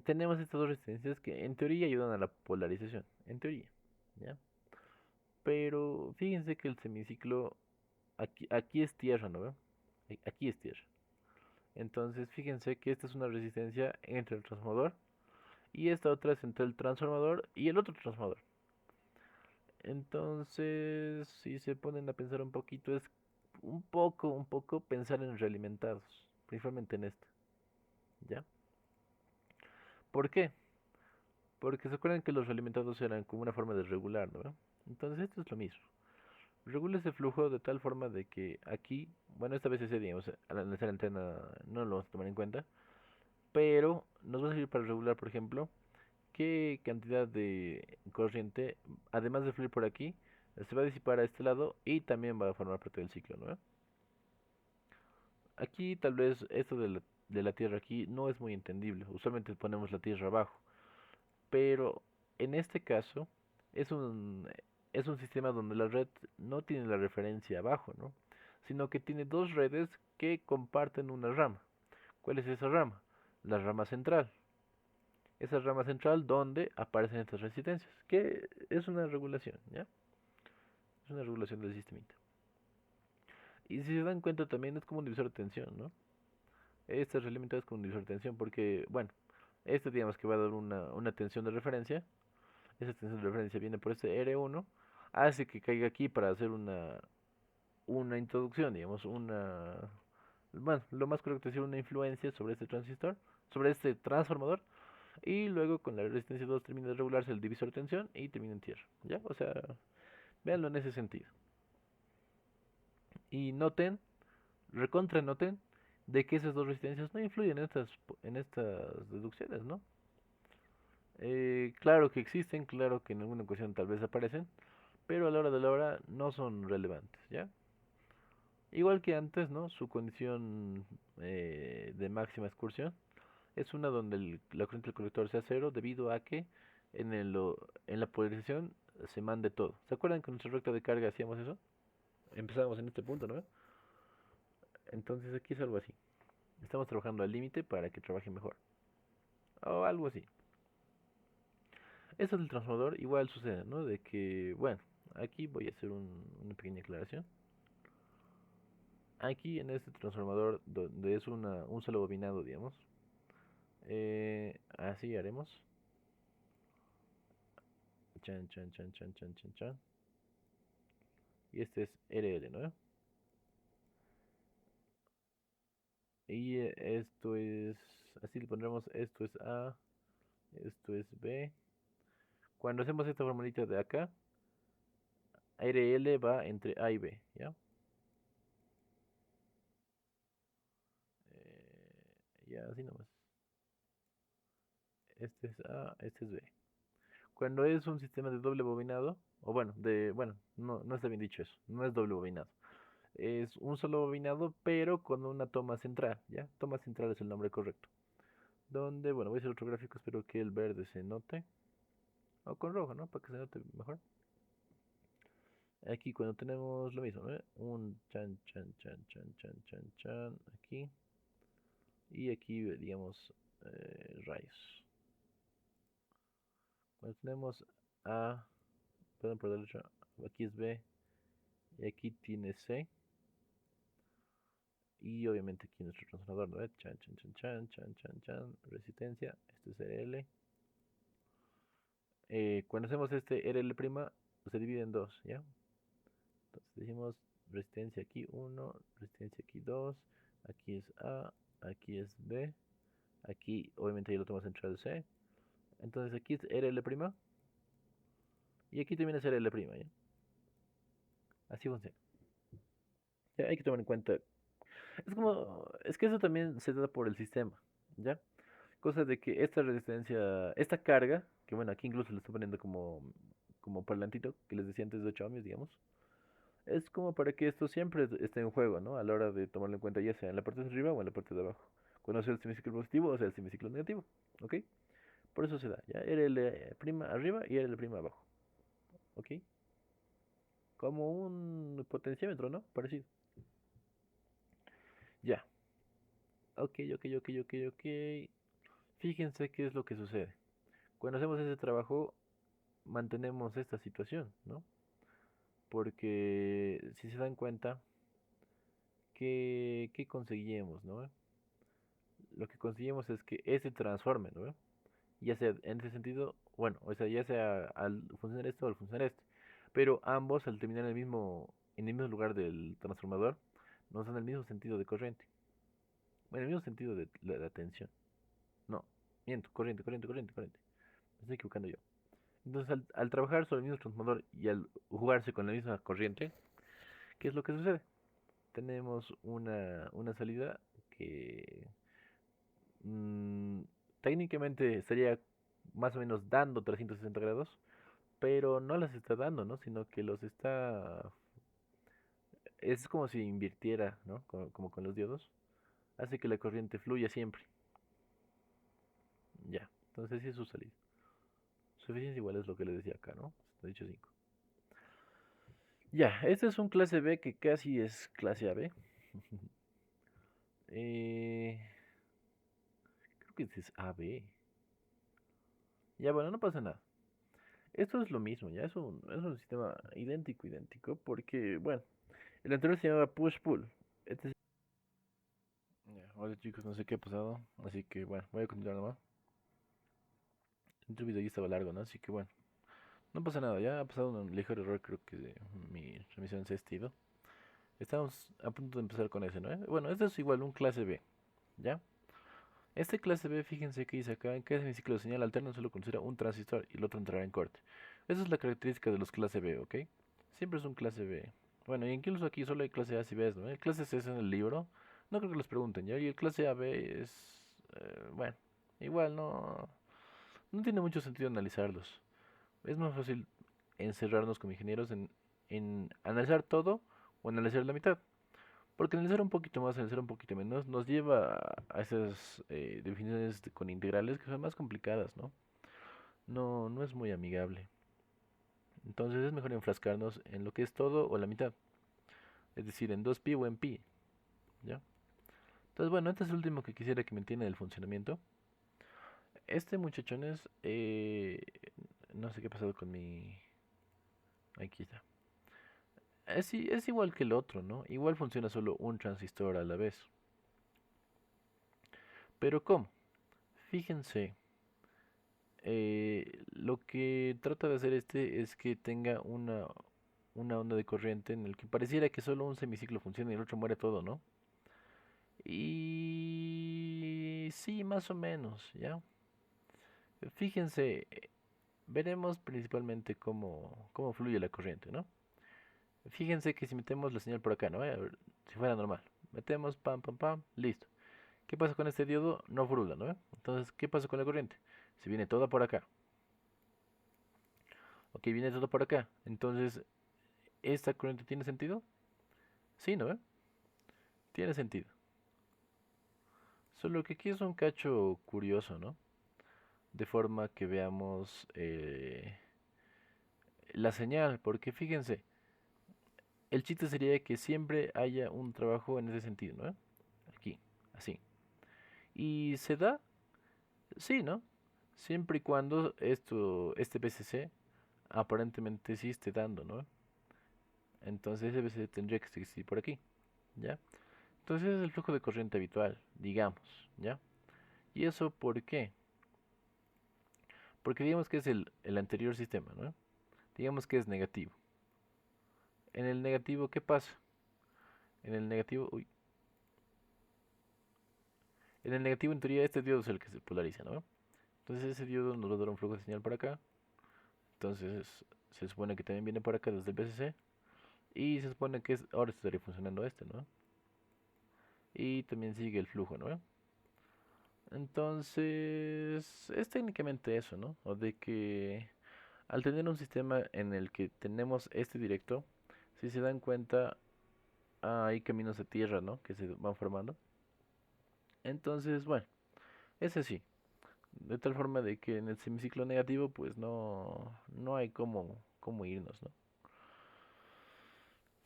tenemos estas dos resistencias que en teoría ayudan a la polarización, en teoría, ¿ya? Pero fíjense que el semiciclo, aquí es tierra, ¿no ve? Aquí es tierra. Entonces fíjense que esta es una resistencia entre el transformador y esta otra es entre el transformador y el otro transformador. Entonces, si se ponen a pensar un poquito, es un poco pensar en realimentados, principalmente en esta, ¿ya? ¿Por qué? Porque se acuerdan que los realimentados eran como una forma de regular, ¿no? Entonces esto es lo mismo. Regula ese flujo de tal forma de que aquí, bueno, esta vez ese, digamos, al analizar la antena no lo vamos a tomar en cuenta, pero nos va a servir para regular, por ejemplo, qué cantidad de corriente, además de fluir por aquí, se va a disipar a este lado y también va a formar parte del ciclo, ¿no? Aquí tal vez esto de la Tierra aquí no es muy entendible. Usualmente ponemos la Tierra abajo, pero en este caso es un sistema donde la red no tiene la referencia abajo, ¿no? Sino que tiene dos redes que comparten una rama. ¿Cuál es esa rama? La rama central. Esa rama central donde aparecen estas resistencias, que es una regulación, ¿ya? Es una regulación del sistemita. Y si se dan cuenta también es como un divisor de tensión, ¿no? Estas relimitadas con divisor de tensión porque, bueno, este digamos que va a dar una tensión de referencia. Esa tensión de referencia viene por este R1, hace que caiga aquí para hacer una introducción, digamos, bueno, lo más correcto es decir una influencia sobre este transistor, sobre este transformador, y luego con la resistencia 2 termina de regularse el divisor de tensión y termina en tierra, ¿ya? O sea, véanlo en ese sentido. Y noten, recontra noten, de que esas dos resistencias no influyen en estas deducciones, ¿no? Claro que existen, claro que en alguna ocasión tal vez aparecen, pero a la hora de la hora no son relevantes, ¿ya? Igual que antes, ¿no? Su condición de máxima excursión es una donde la corriente del colector sea cero debido a que en la polarización se mande todo. ¿Se acuerdan que en nuestra recta de carga hacíamos eso? Empezábamos en este punto, ¿no? Entonces aquí es algo así. Estamos trabajando al límite para que trabaje mejor. O algo así. Esto del transformador igual sucede, ¿no? De que, bueno, aquí voy a hacer una pequeña aclaración. Aquí en este transformador donde es un solo bobinado, digamos. Así haremos. Chan, chan, chan, chan, chan, chan, chan. Y este es RL, ¿no? Y esto es, así le pondremos, esto es A, esto es B. Cuando hacemos esta formulita de acá, RL va entre A y B, ¿ya? Ya, así nomás. Este es A, este es B. Cuando es un sistema de doble bobinado, o bueno, no está bien dicho eso, no es doble bobinado. Es un solo bobinado, pero con una toma central, ¿ya? Toma central es el nombre correcto. Donde, bueno, voy a hacer otro gráfico, espero que el verde se note. O con rojo, ¿no? Para que se note mejor. Aquí cuando tenemos lo mismo, ¿no? Un chan, chan, chan, chan, chan, chan, chan, aquí. Y aquí, digamos, rayos. Cuando tenemos A, perdón por la letra, aquí es B, y aquí tiene C. Y obviamente aquí nuestro transformador, ¿no? Chan, chan, chan, chan, chan, chan, chan, resistencia, este es RL. Cuando hacemos este RL', se divide en dos, ¿ya? Entonces decimos resistencia aquí 1, resistencia aquí 2, aquí es A, aquí es B, aquí obviamente ya lo tenemos central C. Entonces aquí es RL' y aquí también es RL', ¿ya? Así funciona. Ya, hay que tomar en cuenta. Es que eso también se da por el sistema, ¿ya? Cosa de que esta resistencia, esta carga, que bueno, aquí incluso le estoy poniendo como parlantito, que les decía antes de 8 ohmios, digamos, es como para que esto siempre esté en juego, ¿no? A la hora de tomarlo en cuenta, ya sea en la parte de arriba o en la parte de abajo. Cuando sea el semiciclo positivo o sea el semiciclo negativo, ¿ok? Por eso se da, ¿ya? RL' arriba y RL' abajo, ¿ok? Como un potenciómetro, ¿no? Parecido. Ya, ok. Fíjense qué es lo que sucede. Cuando hacemos ese trabajo, mantenemos esta situación, ¿no? Porque si se dan cuenta, ¿qué conseguimos, no? Lo que conseguimos es que ese transforme, ¿no? Ya sea en ese sentido, bueno, o sea, ya sea al funcionar esto o al funcionar este. Pero ambos, al terminar en el mismo lugar del transformador, nos dan el mismo sentido de corriente. Bueno, el mismo sentido de la tensión. No, miento, corriente. Me estoy equivocando yo. Entonces, al trabajar sobre el mismo transformador y al jugarse con la misma corriente, ¿qué es lo que sucede? Tenemos una salida que mm, técnicamente estaría más o menos dando 360 grados, pero no las está dando, ¿no? Sino que los está... Es como si invirtiera, ¿no? Como con los diodos. Hace que la corriente fluya siempre. Ya. Entonces, sí es su salida. Su eficiencia igual es lo que le decía acá, ¿no? He dicho 5. Ya, este es un clase B que casi es clase AB. eh, Creo que este es AB. Ya, bueno, no pasa nada. Esto es lo mismo, ya es un sistema idéntico, porque, bueno, el anterior se llamaba push-pull. Este Ya, hola chicos, no sé qué ha pasado, así que bueno, voy a continuar nomás. El video ya estaba largo, ¿no? Así que bueno, no pasa nada, ya ha pasado un ligero error, creo que de mi transmisión se ha estilo. Estamos a punto de empezar con ese, ¿no? Bueno, este es igual un clase B, ¿ya? Este clase B, fíjense que dice acá, en cada semiciclo de señal alterna solo considera un transistor y el otro entrará en corte. Esa es la característica de los clase B, ¿ok? Siempre es un clase B. Bueno, y incluso aquí solo hay clase A y B, ¿no? El clase C es en el libro, no creo que les pregunten, ¿ya? Y el clase A, B es, bueno, igual no tiene mucho sentido analizarlos. Es más fácil encerrarnos como ingenieros en analizar todo o analizar la mitad. Porque analizar un poquito más, analizar un poquito menos, nos lleva a esas definiciones con integrales que son más complicadas, ¿no? No es muy amigable. Entonces es mejor enfrascarnos en lo que es todo o la mitad. Es decir, en 2pi o en pi, ¿ya? Entonces, bueno, este es el último que quisiera que me entienda del funcionamiento. Este muchachones, no sé qué ha pasado con mi... Aquí está. Es igual que el otro, ¿no? Igual funciona solo un transistor a la vez. Pero ¿cómo? Fíjense, lo que trata de hacer este es que tenga una onda de corriente en el que pareciera que solo un semiciclo funciona y el otro muere todo, ¿no? Y sí, más o menos, ¿ya? Fíjense, veremos principalmente cómo fluye la corriente, ¿no? Fíjense que si metemos la señal por acá, ¿no? A ver, si fuera normal. Metemos, pam, pam, pam, listo. ¿Qué pasa con este diodo? No frula, ¿no? Entonces, ¿qué pasa con la corriente? Si viene toda por acá. Ok, viene todo por acá. Entonces, ¿esta corriente tiene sentido? Sí, ¿no? Tiene sentido. Solo que aquí es un cacho curioso, ¿no? De forma que veamos la señal, porque fíjense, el chiste sería que siempre haya un trabajo en ese sentido, ¿no? Aquí, así. ¿Y se da? Sí, ¿no? Siempre y cuando este PCC aparentemente sí esté dando, ¿no? Entonces ese PCC tendría que existir por aquí, ¿ya? Entonces es el flujo de corriente habitual, digamos, ¿ya? ¿Y eso por qué? Porque digamos que es el anterior sistema, ¿no? Digamos que es negativo. En el negativo, ¿qué pasa? En el negativo, uy, en el negativo en teoría este diodo es el que se polariza, ¿no? Entonces ese diodo nos va a dar un flujo de señal para acá. Entonces se supone que también viene por acá desde el PCC. Y se supone que ahora estaría funcionando este, ¿no? Y también sigue el flujo, ¿no? Entonces es técnicamente eso, ¿no? O de que al tener un sistema en el que tenemos este directo, si se dan cuenta, hay caminos de tierra, ¿no? Que se van formando. Entonces, bueno, ese sí. De tal forma de que en el semiciclo negativo, pues no hay cómo irnos, ¿no?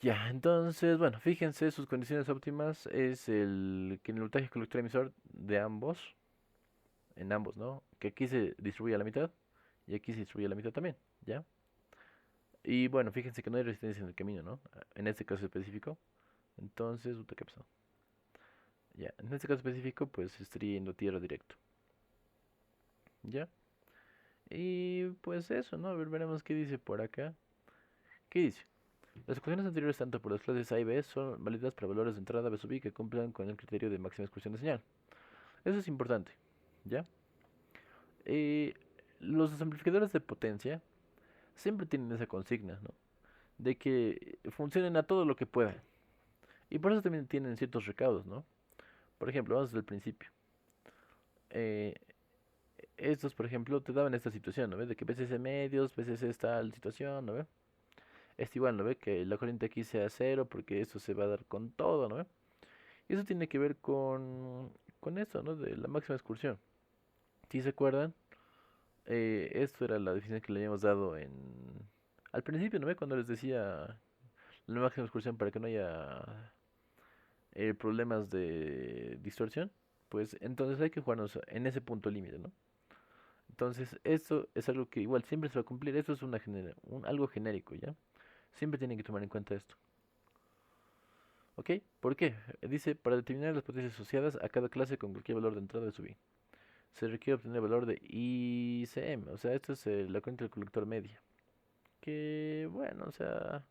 Ya, entonces, bueno, fíjense, sus condiciones óptimas es el que en el voltaje colector emisor de ambos, en ambos, ¿no? Que aquí se distribuye a la mitad y aquí se distribuye a la mitad también, ¿ya? Y bueno, fíjense que no hay resistencia en el camino, ¿no? En este caso específico. Entonces, puta, ¿qué pasó? Ya, en este caso específico, pues estaría yendo tierra directo, ¿ya? Y pues eso, ¿no? A ver, veremos qué dice por acá. ¿Qué dice? Las ecuaciones anteriores, tanto por las clases A y B, son válidas para valores de entrada B sub I que cumplan con el criterio de máxima excursión de señal. Eso es importante, ¿ya? Eh, los amplificadores de potencia siempre tienen esa consigna, ¿no? De que funcionen a todo lo que puedan. Y por eso también tienen ciertos recaudos, ¿no? Por ejemplo, vamos desde el principio. Eh, estos, por ejemplo, te daban esta situación, ¿no ves? De que PCC medios, PCC está la situación, ¿no ves? Es igual, ¿no ves? Que la corriente aquí sea cero porque esto se va a dar con todo, ¿no ves? Y eso tiene que ver con esto, ¿no? De la máxima excursión. Si se acuerdan, esto era la definición que le habíamos dado al principio, ¿no ves? Cuando les decía la máxima excursión para que no haya problemas de distorsión, pues entonces hay que jugarnos en ese punto límite, ¿no? Entonces, esto es algo que igual siempre se va a cumplir. Esto es algo genérico, ¿ya? Siempre tienen que tomar en cuenta esto. ¿Ok? ¿Por qué? Dice, para determinar las potencias asociadas a cada clase con cualquier valor de entrada de su bin, se requiere obtener el valor de ICM, o sea, esto es la corriente del colector media. Que, bueno, o sea,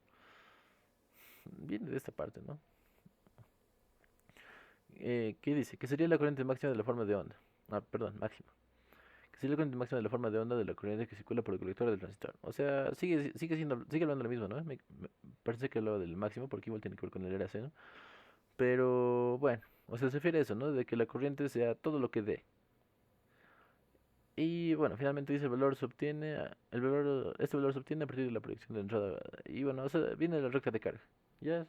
viene de esta parte, ¿no? ¿Qué dice? Que sería la corriente máxima de la forma de onda. Ah, perdón, máxima. Que sería la corriente máxima de la forma de onda de la corriente que circula por el colector del transistor. O sea, sigue hablando lo mismo, ¿no? Me parece que hablaba del máximo, porque igual tiene que ver con el RAC, ¿no? Pero, bueno, o sea, se refiere a eso, ¿no? De que la corriente sea todo lo que dé. Y bueno, finalmente dice el valor se obtiene, este valor se obtiene a partir de la proyección de entrada. Y bueno, o sea, viene de la recta de carga. Ya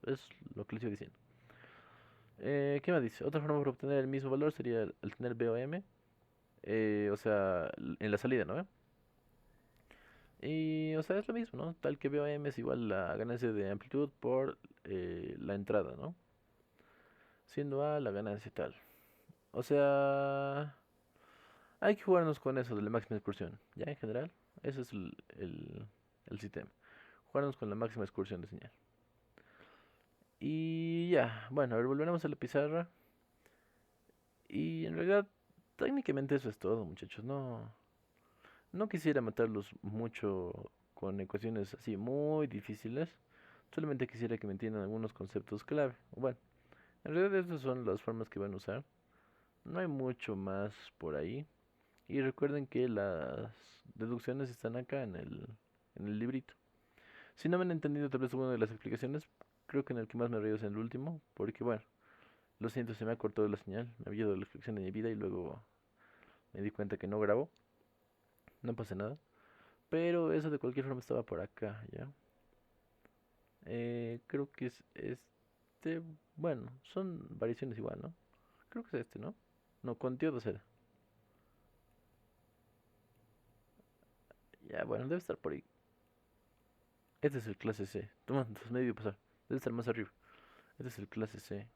es lo que les iba diciendo. ¿Qué más dice? Otra forma para obtener el mismo valor sería el tener BOM, o sea, en la salida, ¿no? Y, o sea, es lo mismo, ¿no? Tal que BOM es igual la ganancia de amplitud por la entrada, ¿no? Siendo A la ganancia tal. O sea, hay que jugarnos con eso de la máxima excursión, ¿ya? En general, ese es el sistema. Jugarnos con la máxima excursión de señal. Y ya, bueno, a ver, volveremos a la pizarra. Y en realidad, técnicamente eso es todo, muchachos. No quisiera matarlos mucho con ecuaciones así muy difíciles. Solamente quisiera que me entiendan algunos conceptos clave. Bueno, en realidad estas son las formas que van a usar. No hay mucho más por ahí. Y recuerden que las deducciones están acá en el librito. Si no me han entendido tal vez alguna de las explicaciones, creo que en el que más me río es en el último. Porque bueno, lo siento, se me ha cortado la señal. Me había dado la explicación de mi vida y luego me di cuenta que no grabó. No pasa nada. Pero eso de cualquier forma estaba por acá, ¿ya? Creo que es este. Bueno, son variaciones igual, ¿no? Creo que es este, ¿no? No, con diodos era. Ya, bueno, debe estar por ahí. Este es el clase C. Toma, entonces medio pasar. Debe estar más arriba. Este es el clase C.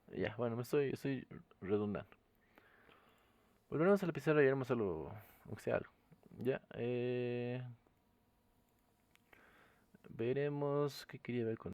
Ya, bueno, estoy redundando. Volveremos a la pizarra y haremos algo, o sea, algo. Ya, veremos qué quería ver con